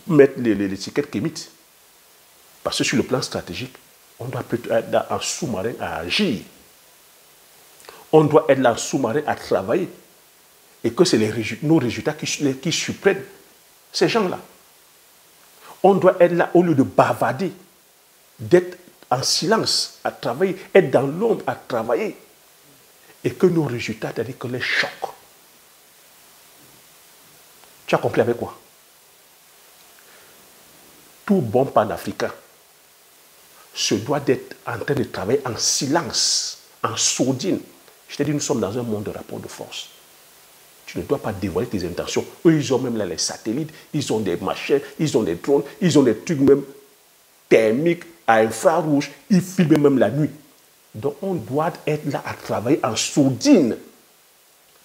A: mettre l'étiquette Kémite. Parce que sur le plan stratégique, on doit plutôt être un sous-marin à agir. On doit être là en sous-marin à travailler. Et que c'est nos résultats qui surprennent ces gens-là. On doit être là au lieu de bavader, d'être en silence à travailler, être dans l'ombre à travailler. Et que nos résultats, c'est-à-dire que les chocs. Tu as compris avec quoi? Tout bon panafricain se doit d'être en train de travailler en silence, en sourdine. Je t'ai dit, nous sommes dans un monde de rapport de force. Tu ne dois pas dévoiler tes intentions. Eux, ils ont même là les satellites, ils ont des machins, ils ont des drones, ils ont des trucs même thermiques à infrarouge, ils filment même la nuit. Donc, on doit être là à travailler en sourdine.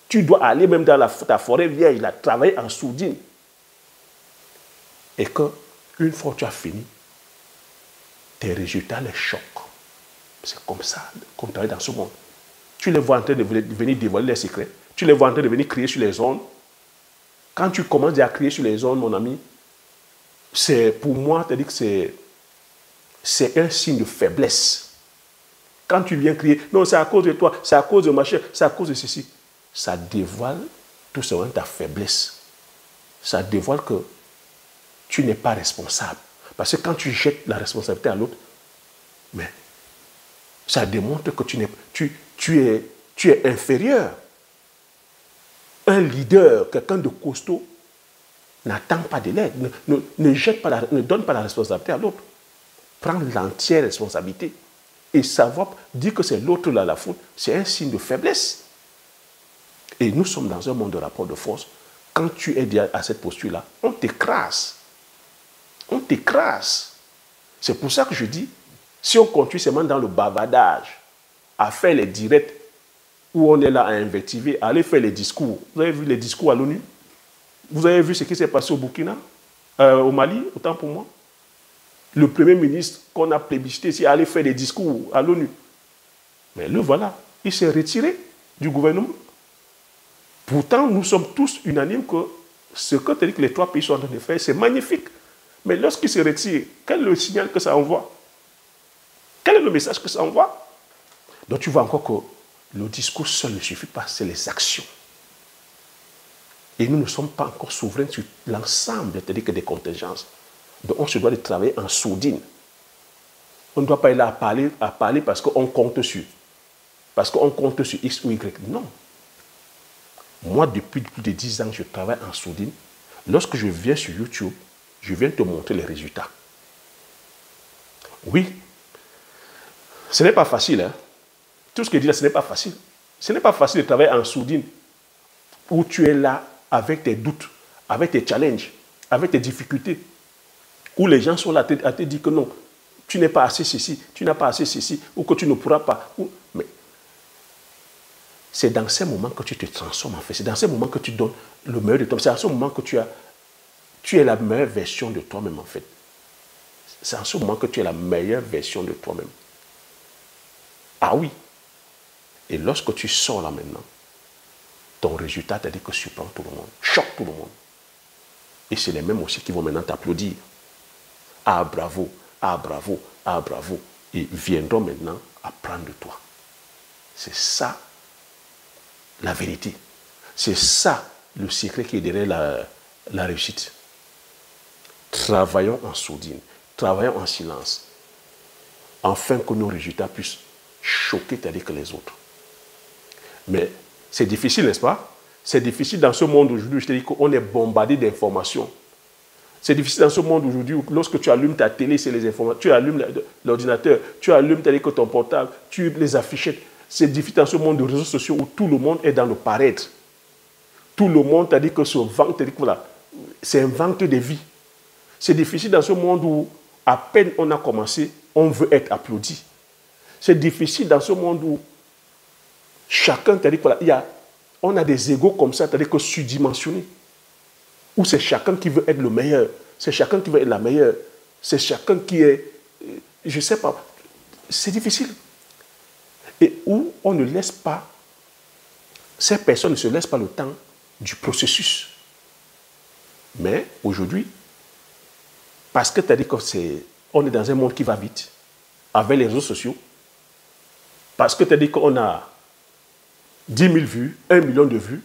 A: Tu dois aller même dans ta forêt vierge, là, travailler en sourdine. Et que, une fois que tu as fini, tes résultats les choquent. C'est comme ça qu'on travaille dans ce monde. Tu les vois en train de venir dévoiler les secrets. Tu les vois en train de venir crier sur les zones. Quand tu commences à crier sur les zones, mon ami, c'est pour moi, c'est-à-dire que c'est un signe de faiblesse. Quand tu viens crier, non, c'est à cause de toi, c'est à cause de machin, c'est à cause de ceci. Ça dévoile tout simplement ta faiblesse. Ça dévoile que tu n'es pas responsable. Parce que quand tu jettes la responsabilité à l'autre, mais ça démontre que tu es inférieur. Un leader, quelqu'un de costaud, n'attend pas de l'aide, ne donne pas la responsabilité à l'autre. Prends l'entière responsabilité. Et savoir dire que c'est l'autre là la faute, c'est un signe de faiblesse. Et nous sommes dans un monde de rapport de force. Quand tu es à cette posture-là, on t'écrase. On t'écrase. C'est pour ça que je dis, si on continue seulement dans le bavardage, à faire les directs, où on est là à invectiver, à aller faire les discours. Vous avez vu les discours à l'ONU? Vous avez vu ce qui s'est passé au Burkina, au Mali, autant pour moi? Le Premier ministre qu'on a plébiscité ici allait faire des discours à l'ONU. Mais le voilà, il s'est retiré du gouvernement. Pourtant, nous sommes tous unanimes que ce que les trois pays sont en train de faire, c'est magnifique. Mais lorsqu'il se retire, quel est le signal que ça envoie? Quel est le message que ça envoie? Donc tu vois encore que le discours seul ne suffit pas, c'est les actions. Et nous ne sommes pas encore souverains sur l'ensemble des contingences. Donc on se doit de travailler en sourdine. On ne doit pas être là à parler parce qu'on compte sur. Parce qu'on compte sur X ou Y. Non. Moi, depuis plus de 10 ans, je travaille en sourdine. Lorsque je viens sur YouTube, je viens te montrer les résultats. Oui, ce n'est pas facile. Hein? Tout ce que je dis là, ce n'est pas facile. Ce n'est pas facile de travailler en sourdine où tu es là avec tes doutes, avec tes challenges, avec tes difficultés, où les gens sont là à te dire que non, tu n'es pas assez ceci, tu n'as pas assez ceci, ou que tu ne pourras pas. Mais c'est dans ces moments que tu te transformes en fait. C'est dans ces moments que tu donnes le meilleur de toi. C'est dans ce moment que tu es la meilleure version de toi-même en fait. C'est en ce moment que tu es la meilleure version de toi-même. Ah oui. Et lorsque tu sors là maintenant, ton résultat, c'est-à-dire que surprend tout le monde, choque tout le monde. Et c'est les mêmes aussi qui vont maintenant t'applaudir. Ah bravo, ah bravo, ah bravo. Et viendront maintenant apprendre de toi. C'est ça la vérité. C'est ça le secret qui est derrière la réussite. Travaillons en sourdine, travaillons en silence, afin que nos résultats puissent choquer tandis que les autres. Mais c'est difficile, n'est-ce pas? C'est difficile dans ce monde aujourd'hui, je te dis qu'on est bombardé d'informations. C'est difficile dans ce monde aujourd'hui où lorsque tu allumes ta télé, c'est les informations, tu allumes l'ordinateur, tu allumes ton portable, tu les affichettes. C'est difficile dans ce monde de réseaux sociaux où tout le monde est dans le paraître. Tout le monde t'a dit que ce vent, voilà, c'est un vente de vie. C'est difficile dans ce monde où, à peine on a commencé, on veut être applaudi. C'est difficile dans ce monde où chacun t'a dit que voilà, on a des égos comme ça, c'est-à-dire que surdimensionnés. Où c'est chacun qui veut être le meilleur, c'est chacun qui veut être la meilleure, c'est chacun qui est, je ne sais pas, c'est difficile. Et où on ne laisse pas, ces personnes ne se laissent pas le temps du processus. Mais aujourd'hui, parce que tu as dit qu'on est dans un monde qui va vite, avec les réseaux sociaux, parce que tu as dit qu'on a 10 000 vues, 1 million de vues,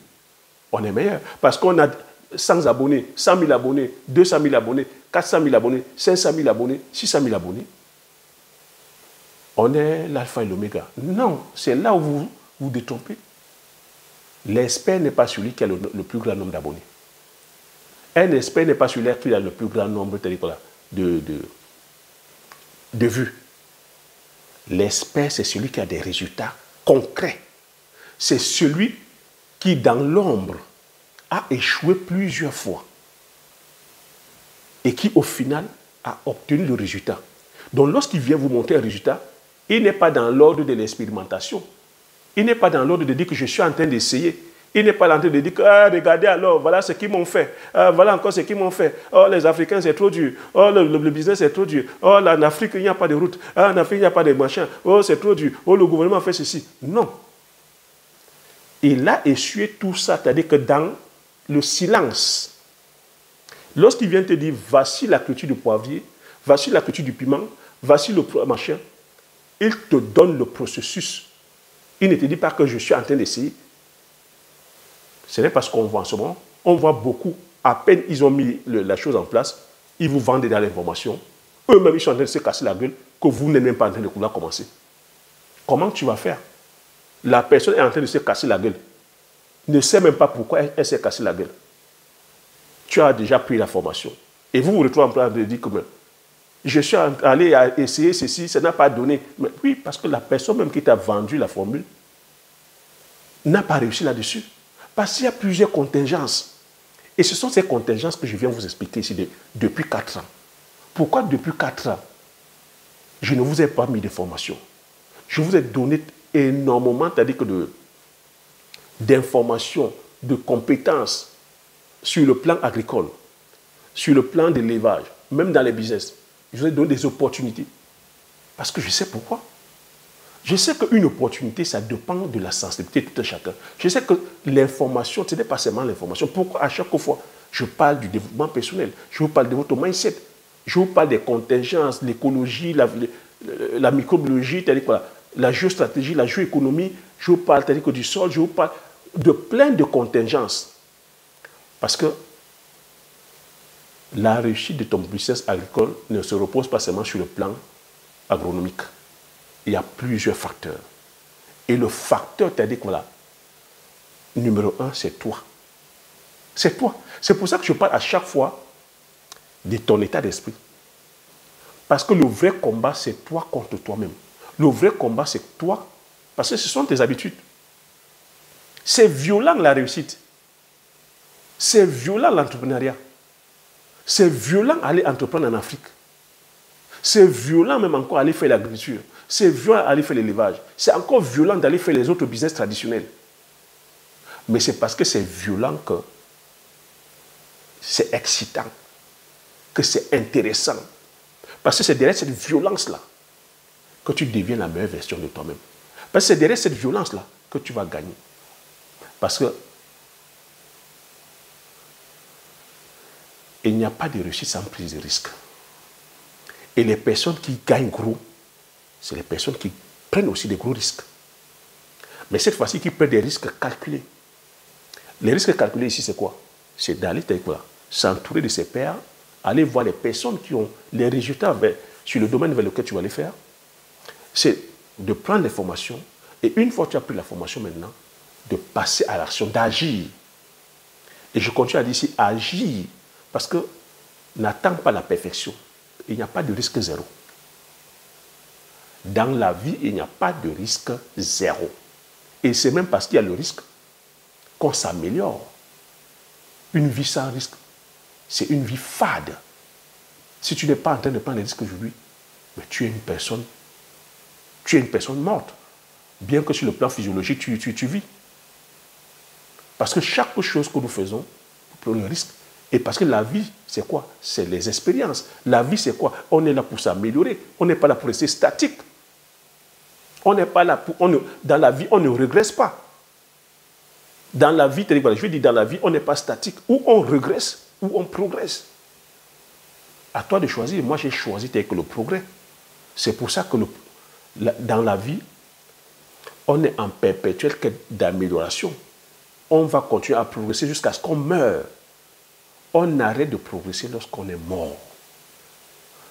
A: on est meilleur. Parce qu'on a 100 abonnés, 100 000 abonnés, 200 000 abonnés, 400 000 abonnés, 500 000 abonnés, 600 000 abonnés. On est l'alpha et l'oméga. Non, c'est là où vous vous détrompez. L'expert n'est pas celui qui a le plus grand nombre d'abonnés. Un expert n'est pas celui qui a le plus grand nombre de vues. L'expert, c'est celui qui a des résultats concrets. C'est celui qui, dans l'ombre, a échoué plusieurs fois et qui, au final, a obtenu le résultat. Donc, lorsqu'il vient vous montrer un résultat, il n'est pas dans l'ordre de l'expérimentation. Il n'est pas dans l'ordre de dire que je suis en train d'essayer. Il n'est pas en train de dire que, ah, regardez alors, voilà ce qu'ils m'ont fait. Ah, voilà encore ce qu'ils m'ont fait. Oh, les Africains, c'est trop dur. Oh, le business, c'est trop dur. Oh, en Afrique, il n'y a pas de route. Ah, en Afrique, il n'y a pas de machin. Oh, c'est trop dur. Oh, le gouvernement fait ceci. Non. Il a essuyé tout ça, c'est-à-dire que dans le silence, lorsqu'il vient te dire, voici la culture du poivrier, voici la culture du piment, voici le machin, il te donne le processus. Il ne te dit pas que je suis en train d'essayer. Ce n'est pas ce qu'on voit en ce moment. On voit beaucoup. À peine ils ont mis la chose en place, ils vous vendent dans l'information. Eux-mêmes, ils sont en train de se casser la gueule que vous n'êtes même pas en train de vouloir commencer. Comment tu vas faire? La personne est en train de se casser la gueule. Ne sait même pas pourquoi elle s'est cassée la gueule. Tu as déjà pris la formation. Et vous vous retrouvez en train de dire que je suis allé essayer ceci, ça n'a pas donné. Mais oui, parce que la personne même qui t'a vendu la formule n'a pas réussi là-dessus. Parce qu'il y a plusieurs contingences. Et ce sont ces contingences que je viens vous expliquer ici depuis 4 ans. Pourquoi depuis 4 ans, je ne vous ai pas mis de formation? Je vous ai donné énormément, c'est-à-dire que d'informations, de compétences sur le plan agricole, sur le plan de l'élevage, même dans les business. Je vous ai donné des opportunités. Parce que je sais pourquoi. Je sais qu'une opportunité, ça dépend de la sensibilité de tout un chacun. Je sais que l'information, ce n'est pas seulement l'information. Pourquoi à chaque fois, je parle du développement personnel, je vous parle de votre mindset, je vous parle des contingences, l'écologie, la microbiologie, la géostratégie, la géoéconomie, je vous parle du sol, je vous parle de plein de contingences. Parce que la réussite de ton business agricole ne se repose pas seulement sur le plan agronomique. Il y a plusieurs facteurs. Et le facteur, c'est-à-dire que voilà, numéro 1, c'est toi. C'est toi. C'est pour ça que je parle à chaque fois de ton état d'esprit. Parce que le vrai combat, c'est toi contre toi-même. Le vrai combat, c'est toi. Parce que ce sont tes habitudes. C'est violent la réussite. C'est violent l'entrepreneuriat. C'est violent aller entreprendre en Afrique. C'est violent même encore aller faire l'agriculture. C'est violent aller faire l'élevage. C'est encore violent d'aller faire les autres business traditionnels. Mais c'est parce que c'est violent que c'est excitant, que c'est intéressant. Parce que c'est derrière cette violence-là que tu deviens la meilleure version de toi-même. Parce que c'est derrière cette violence-là que tu vas gagner. Parce que il n'y a pas de réussite sans prise de risque. Et les personnes qui gagnent gros, c'est les personnes qui prennent aussi des gros risques. Mais cette fois-ci, qui prennent des risques calculés. Les risques calculés ici, c'est quoi? C'est d'aller s'entourer de ses pairs, aller voir les personnes qui ont les résultats sur le domaine vers lequel tu vas les faire. C'est de prendre les formations et une fois que tu as pris la formation maintenant, de passer à l'action, d'agir. Et je continue à dire ici, agir. Parce que n'attend pas la perfection. Il n'y a pas de risque zéro. Dans la vie, il n'y a pas de risque zéro. Et c'est même parce qu'il y a le risque qu'on s'améliore. Une vie sans risque, c'est une vie fade. Si tu n'es pas en train de prendre des risques aujourd'hui, mais tu es une personne morte. Bien que sur le plan physiologique, tu vis. Parce que chaque chose que nous faisons, nous prenons le risque. Et parce que la vie, c'est quoi? C'est les expériences. La vie, c'est quoi? On est là pour s'améliorer. On n'est pas là pour rester statique. On n'est pas là pour... dans la vie, on ne régresse pas. Dans la vie, je vais dire, dans la vie, on n'est pas statique. Ou on régresse, ou on progresse. À toi de choisir. Moi, j'ai choisi le progrès. C'est pour ça que dans la vie, on est en perpétuelle quête d'amélioration. On va continuer à progresser jusqu'à ce qu'on meure. On arrête de progresser lorsqu'on est mort.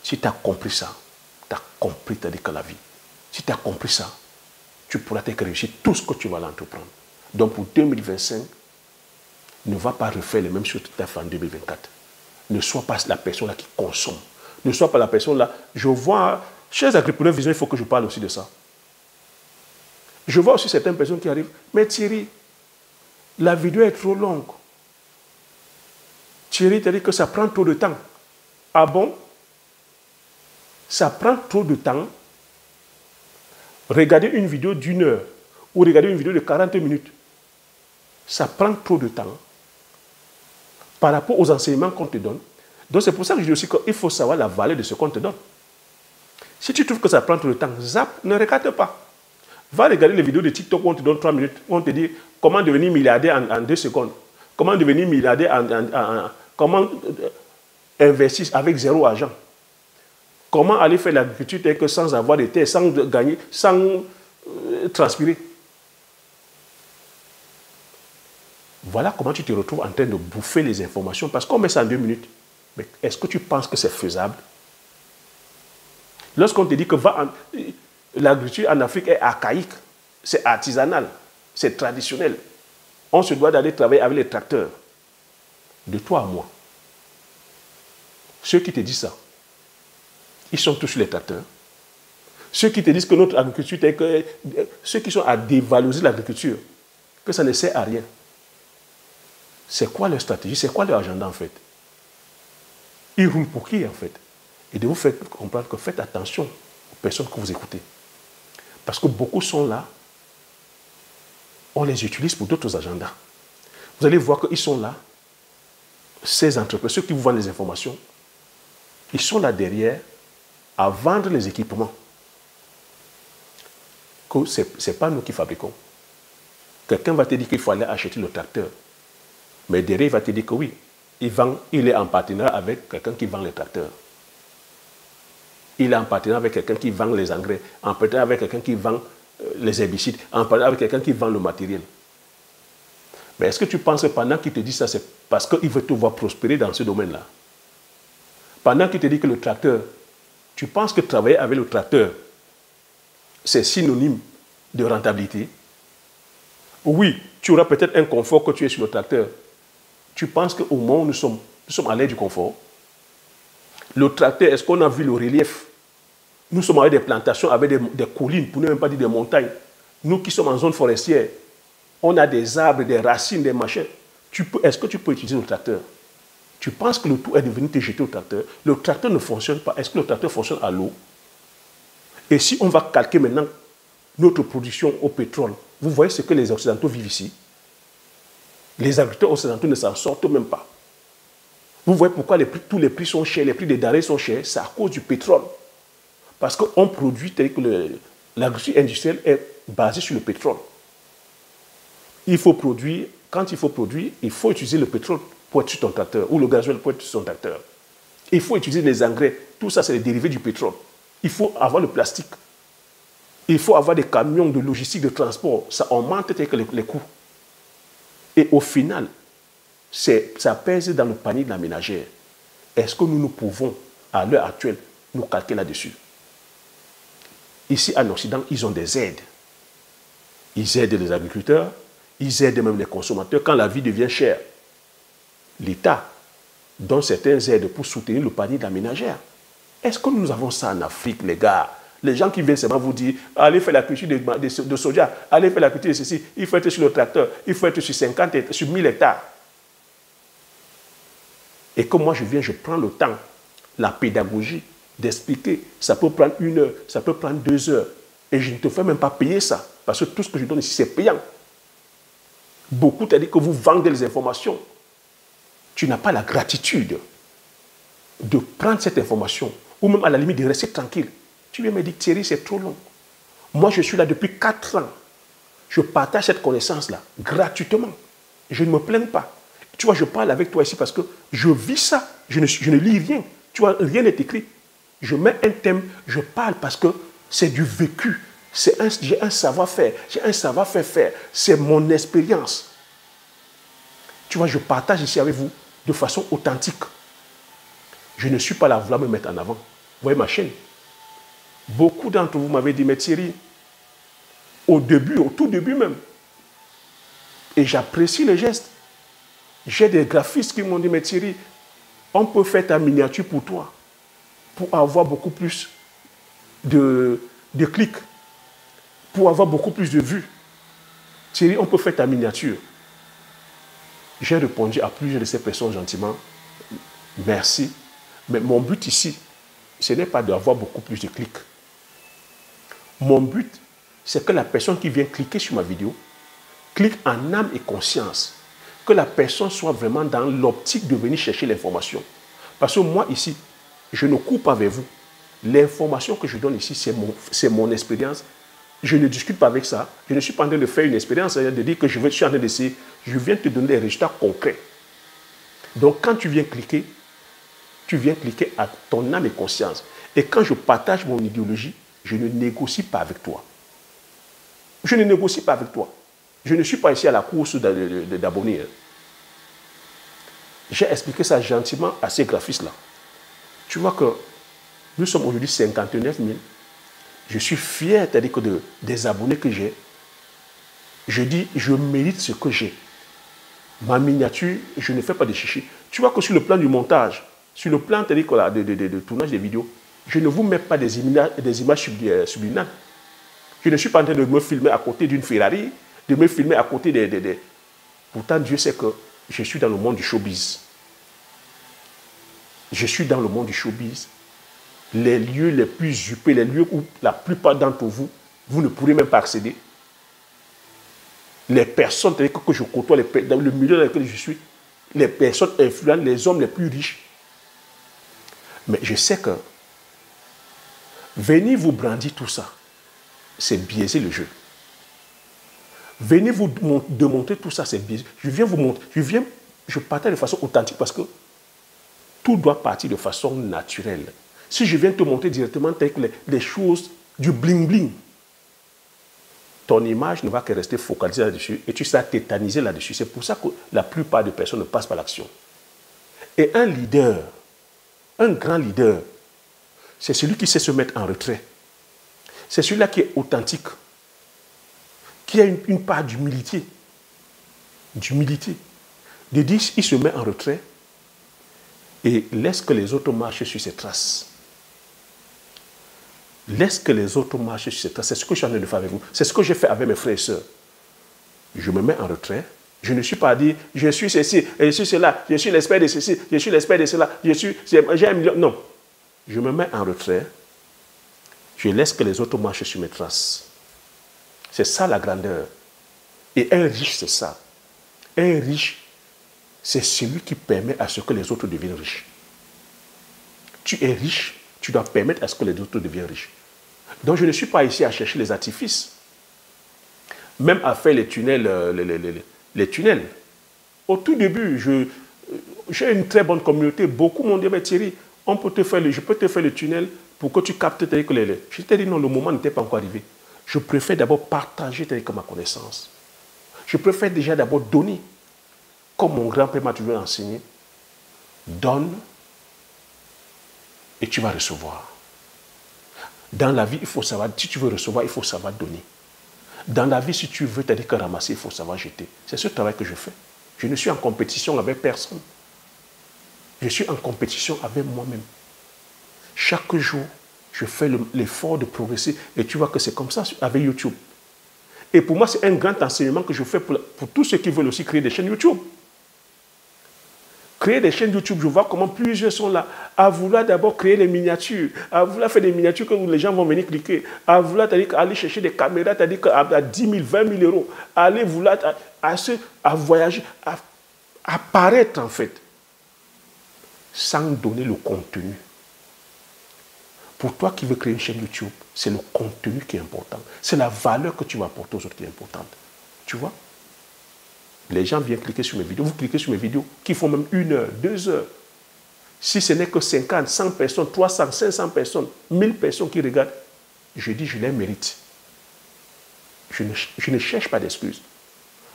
A: Si tu as compris ça, tu as compris que la vie. Si tu as compris ça, tu pourras réussir tout ce que tu vas l'entreprendre. Donc pour 2025, ne va pas refaire les mêmes choses que tu as fait en 2024. Ne sois pas la personne là qui consomme. Ne sois pas la personne là. Je vois, chers agriculteurs visionnaires, il faut que je parle aussi de ça. Je vois aussi certaines personnes qui arrivent. Mais Thierry, la vidéo est trop longue. Thierry t'a dit que ça prend trop de temps. Ah bon? Ça prend trop de temps. Regarder une vidéo d'1 heure ou regarder une vidéo de 40 minutes, ça prend trop de temps par rapport aux enseignements qu'on te donne. Donc c'est pour ça que je dis aussi qu'il faut savoir la valeur de ce qu'on te donne. Si tu trouves que ça prend trop de temps, zap, ne regarde pas. Va regarder les vidéos de TikTok où on te donne 3 minutes, où on te dit comment devenir milliardaire en 2 secondes. Comment devenir milliardaire comment investir avec 0 argent. Comment aller faire l'agriculture sans avoir de terre, sans gagner, sans transpirer. Voilà comment tu te retrouves en train de bouffer les informations parce qu'on met ça en 2 minutes. Mais est-ce que tu penses que c'est faisable? Lorsqu'on te dit que l'agriculture en Afrique est archaïque, c'est artisanal, c'est traditionnel. On se doit d'aller travailler avec les tracteurs. De toi à moi. Ceux qui te disent ça, ils sont tous les tracteurs. Ceux qui te disent que notre agriculture, ceux qui sont à dévaloriser l'agriculture, que ça ne sert à rien. C'est quoi leur stratégie? C'est quoi leur agenda en fait? Ils roulent pour qui en fait? Et de vous faire comprendre que faites attention aux personnes que vous écoutez. Parce que beaucoup sont là, on les utilise pour d'autres agendas. Vous allez voir qu'ils sont là, ces entreprises, ceux qui vous vendent les informations, ils sont là derrière à vendre les équipements. Que ce n'est pas nous qui fabriquons. Quelqu'un va te dire qu'il faut aller acheter le tracteur. Mais derrière, il va te dire que oui, il est en partenariat avec quelqu'un qui vend les tracteurs. Il est en partenariat avec quelqu'un qui vend les engrais, en partenariat avec quelqu'un qui vend les herbicides, en partenariat avec quelqu'un qui vend le matériel. Mais est-ce que tu penses que pendant qu'il te dit ça, c'est parce qu'il veut te voir prospérer dans ce domaine-là? Pendant qu'il te dit que le tracteur, tu penses que travailler avec le tracteur, c'est synonyme de rentabilité? Oui, tu auras peut-être un confort que tu es sur le tracteur. Tu penses qu'au moment où nous sommes à l'ère du confort? Le tracteur, est-ce qu'on a vu le relief? Nous sommes avec des plantations, avec des collines, pour ne même pas dire des montagnes. Nous qui sommes en zone forestière, on a des arbres, des racines, des machins. Est-ce que tu peux utiliser le tracteur? Tu penses que le tout est de venir te jeter au tracteur? Le tracteur ne fonctionne pas. Est-ce que le tracteur fonctionne à l'eau? Et si on va calquer maintenant notre production au pétrole, vous voyez ce que les Occidentaux vivent ici? Les agriculteurs occidentaux ne s'en sortent même pas. Vous voyez pourquoi tous les prix sont chers, les prix des denrées sont chers? C'est à cause du pétrole. Parce qu'on produit, l'agriculture industrielle est basée sur le pétrole. Il faut produire, quand il faut produire, il faut utiliser le pétrole pour être sur ton tracteur, ou le gasoil pour être sur ton tracteur. Il faut utiliser les engrais. Tout ça, c'est les dérivés du pétrole. Il faut avoir le plastique. Il faut avoir des camions de logistique, de transport. Ça augmente les coûts. Et au final, ça pèse dans le panier de la ménagère. Est-ce que nous pouvons, à l'heure actuelle, nous calquer là-dessus? Ici, en Occident, ils ont des aides. Ils aident les agriculteurs, ils aident même les consommateurs quand la vie devient chère. L'État dont certains aident pour soutenir le panier de la ménagère. Est-ce que nous avons ça en Afrique, les gars? Les gens qui viennent seulement vous dire, allez faire la culture de soja, allez faire la culture de ceci, il faut être sur le tracteur, il faut être sur 50, sur 1000 hectares. Et que moi je viens, je prends le temps, la pédagogie, d'expliquer. Ça peut prendre 1 heure, ça peut prendre 2 heures. Et je ne te fais même pas payer ça. Parce que tout ce que je donne ici, c'est payant. Beaucoup t'ont dit que vous vendez les informations. Tu n'as pas la gratitude de prendre cette information, ou même à la limite de rester tranquille. Tu viens me dire, Thierry, c'est trop long. Moi, je suis là depuis 4 ans. Je partage cette connaissance-là gratuitement. Je ne me plains pas. Tu vois, je parle avec toi ici parce que je vis ça. Je ne lis rien. Tu vois, rien n'est écrit. Je mets un thème, je parle parce que c'est du vécu. J'ai un savoir-faire. J'ai un savoir-faire faire. C'est mon expérience. Tu vois, je partage ici avec vous de façon authentique. Je ne suis pas là à vouloir me mettre en avant. Vous voyez ma chaîne? Beaucoup d'entre vous m'avaient dit, mais Thierry, au début, au tout début même, et j'apprécie le geste. J'ai des graphistes qui m'ont dit, mais Thierry, on peut faire ta miniature pour toi, pour avoir beaucoup plus de clics, pour avoir beaucoup plus de vues. Thierry, on peut faire ta miniature. J'ai répondu à plusieurs de ces personnes gentiment, merci, mais mon but ici, ce n'est pas d'avoir beaucoup plus de clics. Mon but, c'est que la personne qui vient cliquer sur ma vidéo, clique en âme et conscience. Que la personne soit vraiment dans l'optique de venir chercher l'information. Parce que moi, ici, je ne cours pas avec vous. L'information que je donne ici, c'est mon expérience. Je ne discute pas avec ça. Je ne suis pas en train de faire une expérience, de dire que je suis en train d'essayer. Je viens te donner des résultats concrets. Donc, quand tu viens cliquer à ton âme et conscience. Et quand je partage mon idéologie, je ne négocie pas avec toi. Je ne négocie pas avec toi. Je ne suis pas ici à la course d'abonnés. J'ai expliqué ça gentiment à ces graphistes-là. Tu vois que nous sommes aujourd'hui 59 000. Je suis fier, c'est-à-dire que des abonnés que j'ai. Je dis, je mérite ce que j'ai. Ma miniature, je ne fais pas de chichi. Tu vois que sur le plan du montage, sur le plan de tournage des vidéos, je ne vous mets pas des images subliminales. Je ne suis pas en train de me filmer à côté d'une Ferrari, de me filmer à côté des... Pourtant, Dieu sait que je suis dans le monde du showbiz. Je suis dans le monde du showbiz. Les lieux les plus huppés, les lieux où la plupart d'entre vous, vous ne pourrez même pas accéder. Les personnes que je côtoie, dans le milieu dans lequel je suis, les personnes influentes, les hommes les plus riches. Mais je sais que venir vous brandir tout ça, c'est biaiser le jeu. Venez vous démontrer tout ça, c'est biaisé. Je viens vous montrer, je partage de façon authentique parce que tout doit partir de façon naturelle. Si je viens te montrer directement les choses du bling-bling, ton image ne va que rester focalisée là-dessus et tu seras tétanisé là-dessus. C'est pour ça que la plupart des personnes ne passent pas l'action. Et un leader, un grand leader, c'est celui qui sait se mettre en retrait. C'est celui-là qui est authentique, qui a une part d'humilité. D'humilité. De dire, il se met en retrait et laisse que les autres marchent sur ses traces. Laisse que les autres marchent sur ses traces. C'est ce que je suis en train de faire avec vous. C'est ce que j'ai fait avec mes frères et sœurs. Je me mets en retrait. Je ne suis pas à dire, je suis ceci, je suis cela, je suis l'expert de ceci, je suis l'expert de cela, j'ai 1 million. Non. Je me mets en retrait. Je laisse que les autres marchent sur mes traces. C'est ça la grandeur. Et un riche, c'est ça. Un riche, c'est celui qui permet à ce que les autres deviennent riches. Tu es riche, tu dois permettre à ce que les autres deviennent riches. Donc je ne suis pas ici à chercher les artifices. Même à faire les tunnels, les tunnels. Au tout début, j'ai une très bonne communauté. Beaucoup m'ont dit, mais Thierry, je peux te faire le tunnel pour que tu captes tes que Je t'ai dit non, le moment n'était pas encore arrivé. Je préfère d'abord partager ma connaissance. Je préfère déjà d'abord donner. Comme mon grand-père m'a toujours enseigné. Donne et tu vas recevoir. Dans la vie, il faut savoir, si tu veux recevoir, il faut savoir donner. Dans la vie, si tu veux t'aider qu'à ramasser, il faut savoir jeter. C'est ce travail que je fais. Je ne suis en compétition avec personne. Je suis en compétition avec moi-même. Chaque jour, je fais l'effort de progresser. Et tu vois que c'est comme ça avec YouTube. Et pour moi, c'est un grand enseignement que je fais pour tous ceux qui veulent aussi créer des chaînes YouTube. Créer des chaînes YouTube, je vois comment plusieurs sont là, à vouloir d'abord créer les miniatures, à vouloir faire des miniatures que les gens vont venir cliquer, à vouloir aller chercher des caméras, à 10 000, 20 000 euros, à aller vouloir à voyager, à apparaître en fait, sans donner le contenu. Pour toi qui veux créer une chaîne YouTube, c'est le contenu qui est important. C'est la valeur que tu vas apporter aux autres qui est importante. Tu vois? Les gens viennent cliquer sur mes vidéos. Vous cliquez sur mes vidéos qui font même 1 heure, 2 heures. Si ce n'est que 50, 100 personnes, 300, 500 personnes, 1000 personnes qui regardent, je dis, je les mérite. Je ne cherche pas d'excuses.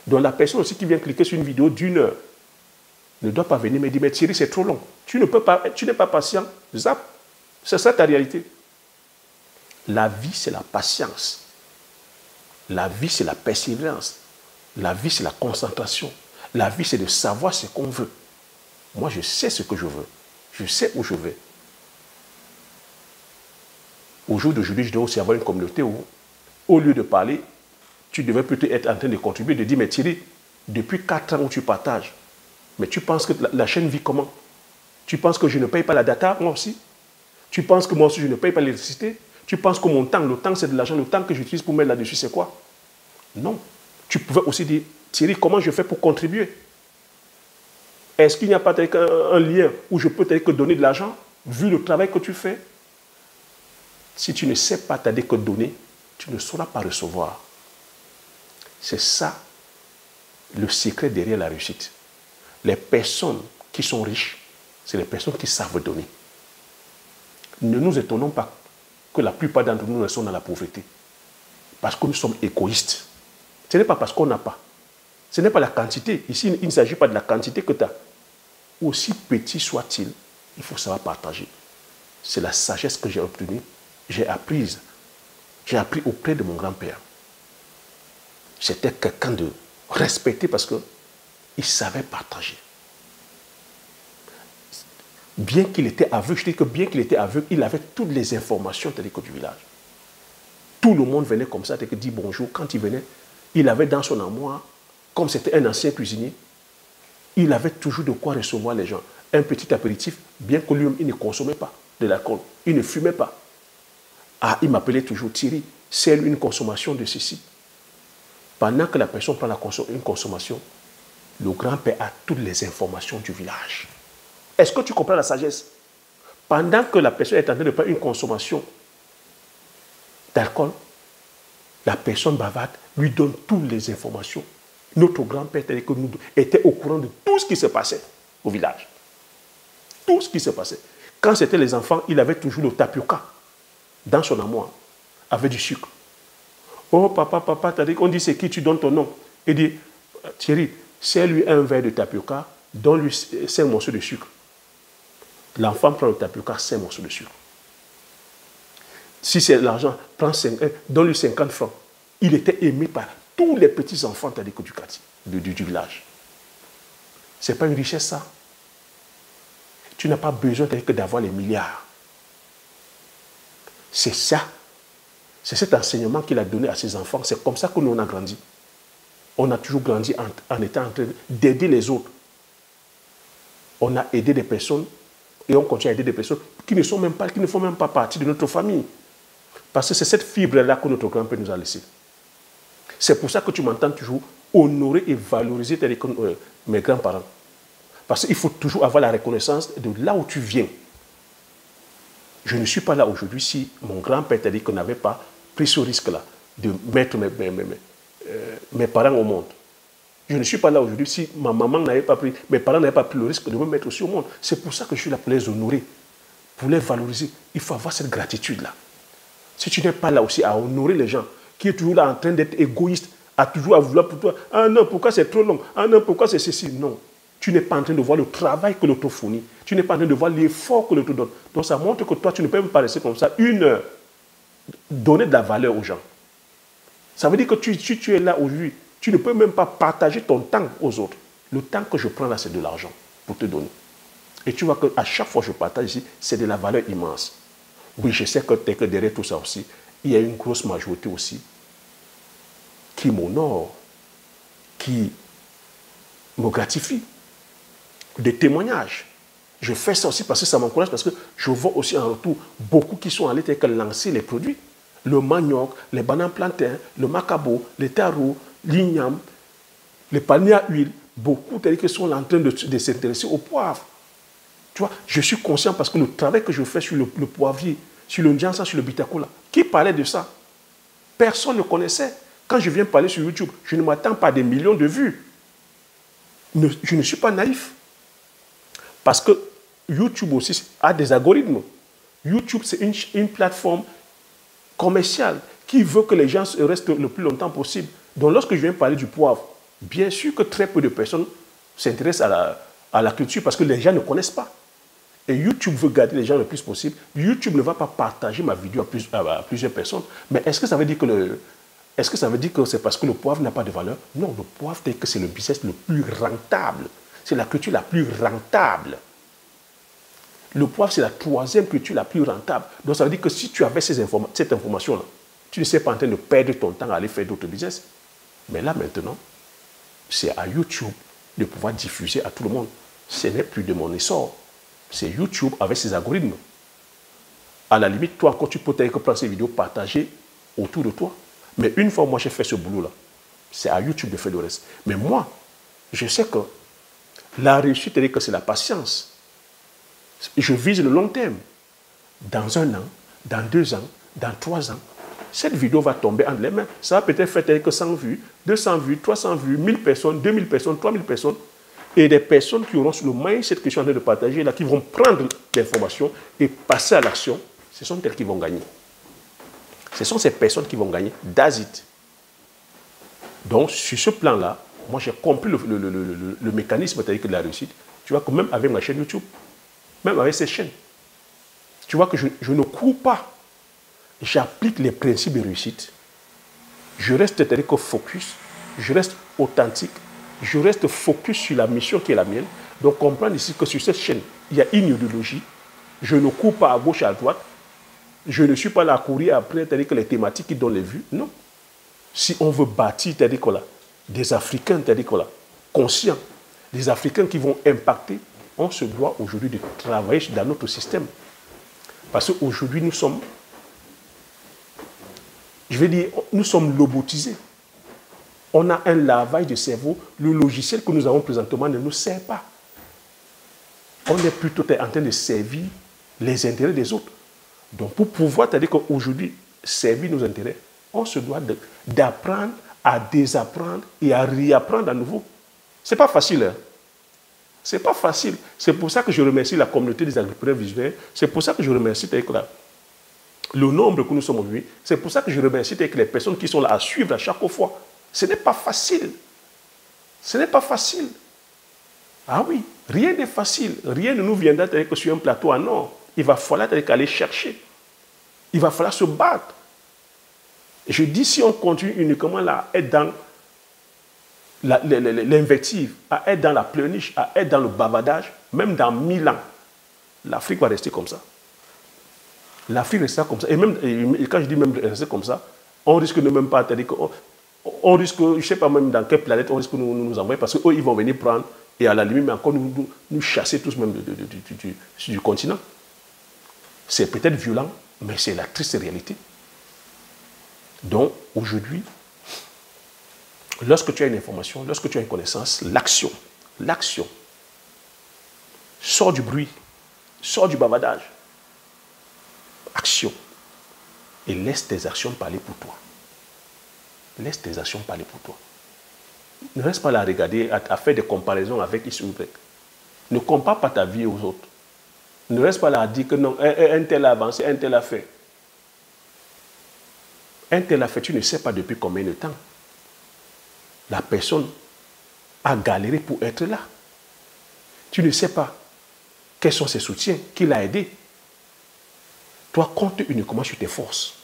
A: Donc la personne aussi qui vient cliquer sur une vidéo d'1 heure ne doit pas venir me dire, mais Thierry, c'est trop long. Tu n'es pas patient. Zap. C'est ça ta réalité. La vie, c'est la patience. La vie, c'est la persévérance. La vie, c'est la concentration. La vie, c'est de savoir ce qu'on veut. Moi, je sais ce que je veux. Je sais où je vais. Au jour d'aujourd'hui, je dois aussi avoir une communauté où, au lieu de parler, tu devais plutôt être en train de contribuer, de dire, mais Thierry, depuis 4 ans où tu partages, mais tu penses que la chaîne vit comment? Tu penses que je ne paye pas la data, moi aussi? Tu penses que moi aussi, je ne paye pas l'électricité? Tu penses que mon temps, le temps, c'est de l'argent, le temps que j'utilise pour mettre là-dessus, c'est quoi? Non. Tu pouvais aussi dire, Thierry, comment je fais pour contribuer? Est-ce qu'il n'y a pas un lien où je peux te donner de l'argent, vu le travail que tu fais? Si tu ne sais pas t'aider que donner, tu ne sauras pas recevoir. C'est ça, le secret derrière la réussite. Les personnes qui sont riches, c'est les personnes qui savent donner. Ne nous étonnons pas que la plupart d'entre nous sont dans la pauvreté. Parce que nous sommes égoïstes. Ce n'est pas parce qu'on n'a pas. Ce n'est pas la quantité. Ici, il ne s'agit pas de la quantité que tu as. Aussi petit soit-il, il faut savoir partager. C'est la sagesse que j'ai obtenue, j'ai apprise. J'ai appris auprès de mon grand-père. C'était quelqu'un de respecté parce qu'il savait partager. Bien qu'il était aveugle, je dis que bien qu'il était aveugle, il avait toutes les informations du village. Tout le monde venait comme ça, il dit bonjour. Quand il venait, il avait dans son armoire, comme c'était un ancien cuisinier, il avait toujours de quoi recevoir les gens. Un petit apéritif, bien que lui-même, il ne consommait pas de l'alcool, il ne fumait pas. Ah, il m'appelait toujours Thierry, c'est une consommation de ceci. Pendant que la personne prend une consommation, le grand-père a toutes les informations du village. Est-ce que tu comprends la sagesse? Pendant que la personne est en train de prendre une consommation d'alcool, la personne bavarde lui donne toutes les informations. Notre grand-père était au courant de tout ce qui se passait au village. Tout ce qui se passait. Quand c'était les enfants, il avait toujours le tapioca dans son armoire, avec du sucre. Oh papa, on dit c'est qui, tu donnes ton nom. Il dit, Thierry, serre-lui un verre de tapioca, donne-lui 5 morceaux de sucre. L'enfant prend le tapioca, 5 morceaux de sucre. Si c'est l'argent, donne-lui 50 francs. Il était aimé par tous les petits-enfants du quartier, du village. Ce n'est pas une richesse, ça. Tu n'as pas besoin que d'avoir les milliards. C'est ça. C'est cet enseignement qu'il a donné à ses enfants. C'est comme ça que nous, on a grandi. On a toujours grandi en étant en train d'aider les autres. On a aidé des personnes et on continue à aider des personnes qui ne font même pas partie de notre famille. Parce que c'est cette fibre-là que notre grand-père nous a laissée. C'est pour ça que tu m'entends toujours honorer et valoriser mes grands-parents. Parce qu'il faut toujours avoir la reconnaissance de là où tu viens. Je ne suis pas là aujourd'hui si mon grand-père t'a dit qu'on n'avait pas pris ce risque-là de mettre mes parents au monde. Je ne suis pas là aujourd'hui si ma maman n'avait pas pris, mes parents n'avaient pas pris le risque de me mettre aussi au monde. C'est pour ça que je suis là pour les honorer, pour les valoriser. Il faut avoir cette gratitude-là. Si tu n'es pas là aussi à honorer les gens, qui est toujours là en train d'être égoïste, à toujours à vouloir pour toi, ah non, pourquoi c'est trop long, ah non, pourquoi c'est ceci, non. Tu n'es pas en train de voir le travail que l'autre fournit. Tu n'es pas en train de voir l'effort que l'autre donne. Donc ça montre que toi, tu ne peux même pas rester comme ça 1 heure, donner de la valeur aux gens. Ça veut dire que si tu es là aujourd'hui, tu ne peux même pas partager ton temps aux autres. Le temps que je prends là, c'est de l'argent pour te donner. Et tu vois qu'à chaque fois que je partage ici, c'est de la valeur immense. Oui, je sais que derrière tout ça aussi, il y a une grosse majorité aussi qui m'honore, qui me gratifie. Des témoignages. Je fais ça aussi parce que ça m'encourage, parce que je vois aussi en retour beaucoup qui sont allés lancer les produits. Le manioc, les bananes plantains, le macabo, les tarots, l'igname, les palmiers à huile. Beaucoup qui sont en train de s'intéresser au poivre. Tu vois, je suis conscient parce que le travail que je fais sur le poivrier, sur le Ndiansa, sur le Bitakola, qui parlait de ça? Personne ne connaissait. Quand je viens parler sur YouTube, je ne m'attends pas à des millions de vues. Je ne suis pas naïf. Parce que YouTube aussi a des algorithmes. YouTube, c'est une plateforme commerciale qui veut que les gens restent le plus longtemps possible. Donc, lorsque je viens parler du poivre, bien sûr que très peu de personnes s'intéressent à la culture parce que les gens ne connaissent pas. Et YouTube veut garder les gens le plus possible. YouTube ne va pas partager ma vidéo à plusieurs personnes. Mais est-ce que ça veut dire que c'est parce que le poivre n'a pas de valeur? Non, le poivre, c'est le business le plus rentable. C'est la culture la plus rentable. Le poivre, c'est la troisième culture la plus rentable. Donc, ça veut dire que si tu avais cette information-là, tu ne serais pas en train de perdre ton temps à aller faire d'autres business. Mais là, maintenant, c'est à YouTube de pouvoir diffuser à tout le monde. Ce n'est plus de mon essor. C'est YouTube avec ses algorithmes. À la limite, toi encore, tu peux prendre ces vidéos, partager autour de toi. Mais une fois, moi, j'ai fait ce boulot-là, c'est à YouTube de faire le reste. Mais moi, je sais que la réussite, c'est-à-dire que c'est la patience. Je vise le long terme. Dans 1 an, dans 2 ans, dans 3 ans, cette vidéo va tomber entre les mains. Ça va peut-être faire que 100 vues, 200 vues, 300 vues, 1000 personnes, 2000 personnes, 3000 personnes. Et des personnes qui auront le mindset que je suis en train de partager, là, qui vont prendre l'information et passer à l'action, ce sont elles qui vont gagner. Ce sont ces personnes qui vont gagner. That's it. Donc, sur ce plan-là, moi, j'ai compris le mécanisme de la réussite. Tu vois que même avec ma chaîne YouTube, même avec ces chaînes, tu vois que je ne cours pas. J'applique les principes de réussite. Je reste c'est-à-dire que focus, je reste authentique, je reste focus sur la mission qui est la mienne. Donc, comprendre ici que sur cette chaîne, il y a une idéologie. Je ne cours pas à gauche et à droite. Je ne suis pas là à courir après c'est-à-dire que les thématiques qui donnent les vues. Non. Si on veut bâtir c'est-à-dire que là, des Africains c'est-à-dire que là, conscients, des Africains qui vont impacter, on se doit aujourd'hui de travailler dans notre système. Parce qu'aujourd'hui, nous sommes, je vais dire, nous sommes lobotisés. On a un lavage de cerveau. Le logiciel que nous avons présentement ne nous sert pas. On est plutôt en train de servir les intérêts des autres. Donc, pour pouvoir, c'est-à-dire qu'aujourd'hui, servir nos intérêts, on se doit d'apprendre à désapprendre et à réapprendre à nouveau. Ce n'est pas facile. Hein? Ce n'est pas facile. C'est pour ça que je remercie la communauté des agriculteurs visuels. C'est pour ça que je remercie le nombre que nous sommes aujourd'hui. C'est pour ça que je remercie les personnes qui sont là à suivre à chaque fois. Ce n'est pas facile. Ce n'est pas facile. Ah oui, rien n'est facile. Rien ne nous viendra que sur un plateau. Ah non, il va falloir aller chercher. Il va falloir se battre. Et je dis, si on continue uniquement à être dans l'invective, à être dans la pleurniche, à être dans le bavardage, même dans 1000 ans, l'Afrique va rester comme ça. L'Afrique restera comme ça. Et quand je dis même rester comme ça, on risque de même pas, on risque, je ne sais pas même dans quelle planète on risque de nous envoyer, parce qu'eux, ils vont venir prendre, et à la limite, mais encore nous chasser tous même du continent. C'est peut-être violent, mais c'est la triste réalité. Donc, aujourd'hui, lorsque tu as une information, lorsque tu as une connaissance, l'action, sors du bruit, sors du bavardage, action, et laisse tes actions parler pour toi. Laisse tes actions parler pour toi. Ne reste pas là à regarder, à faire des comparaisons avec X ou Y. Ne compare pas ta vie aux autres. Ne reste pas là à dire que non, un tel a avancé, un tel a fait. Un tel a fait, tu ne sais pas depuis combien de temps. La personne a galéré pour être là. Tu ne sais pas quels sont ses soutiens, qui l'a aidé. Toi, compte uniquement sur tes forces.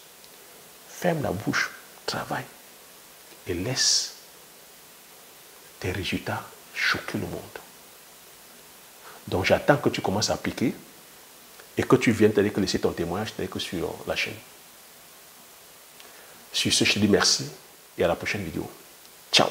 A: Ferme la bouche, travaille et laisse tes résultats choquer le monde. Donc j'attends que tu commences à appliquer et que tu viennes que laisser ton témoignage que sur la chaîne. Sur ce, je te dis merci et à la prochaine vidéo. Ciao.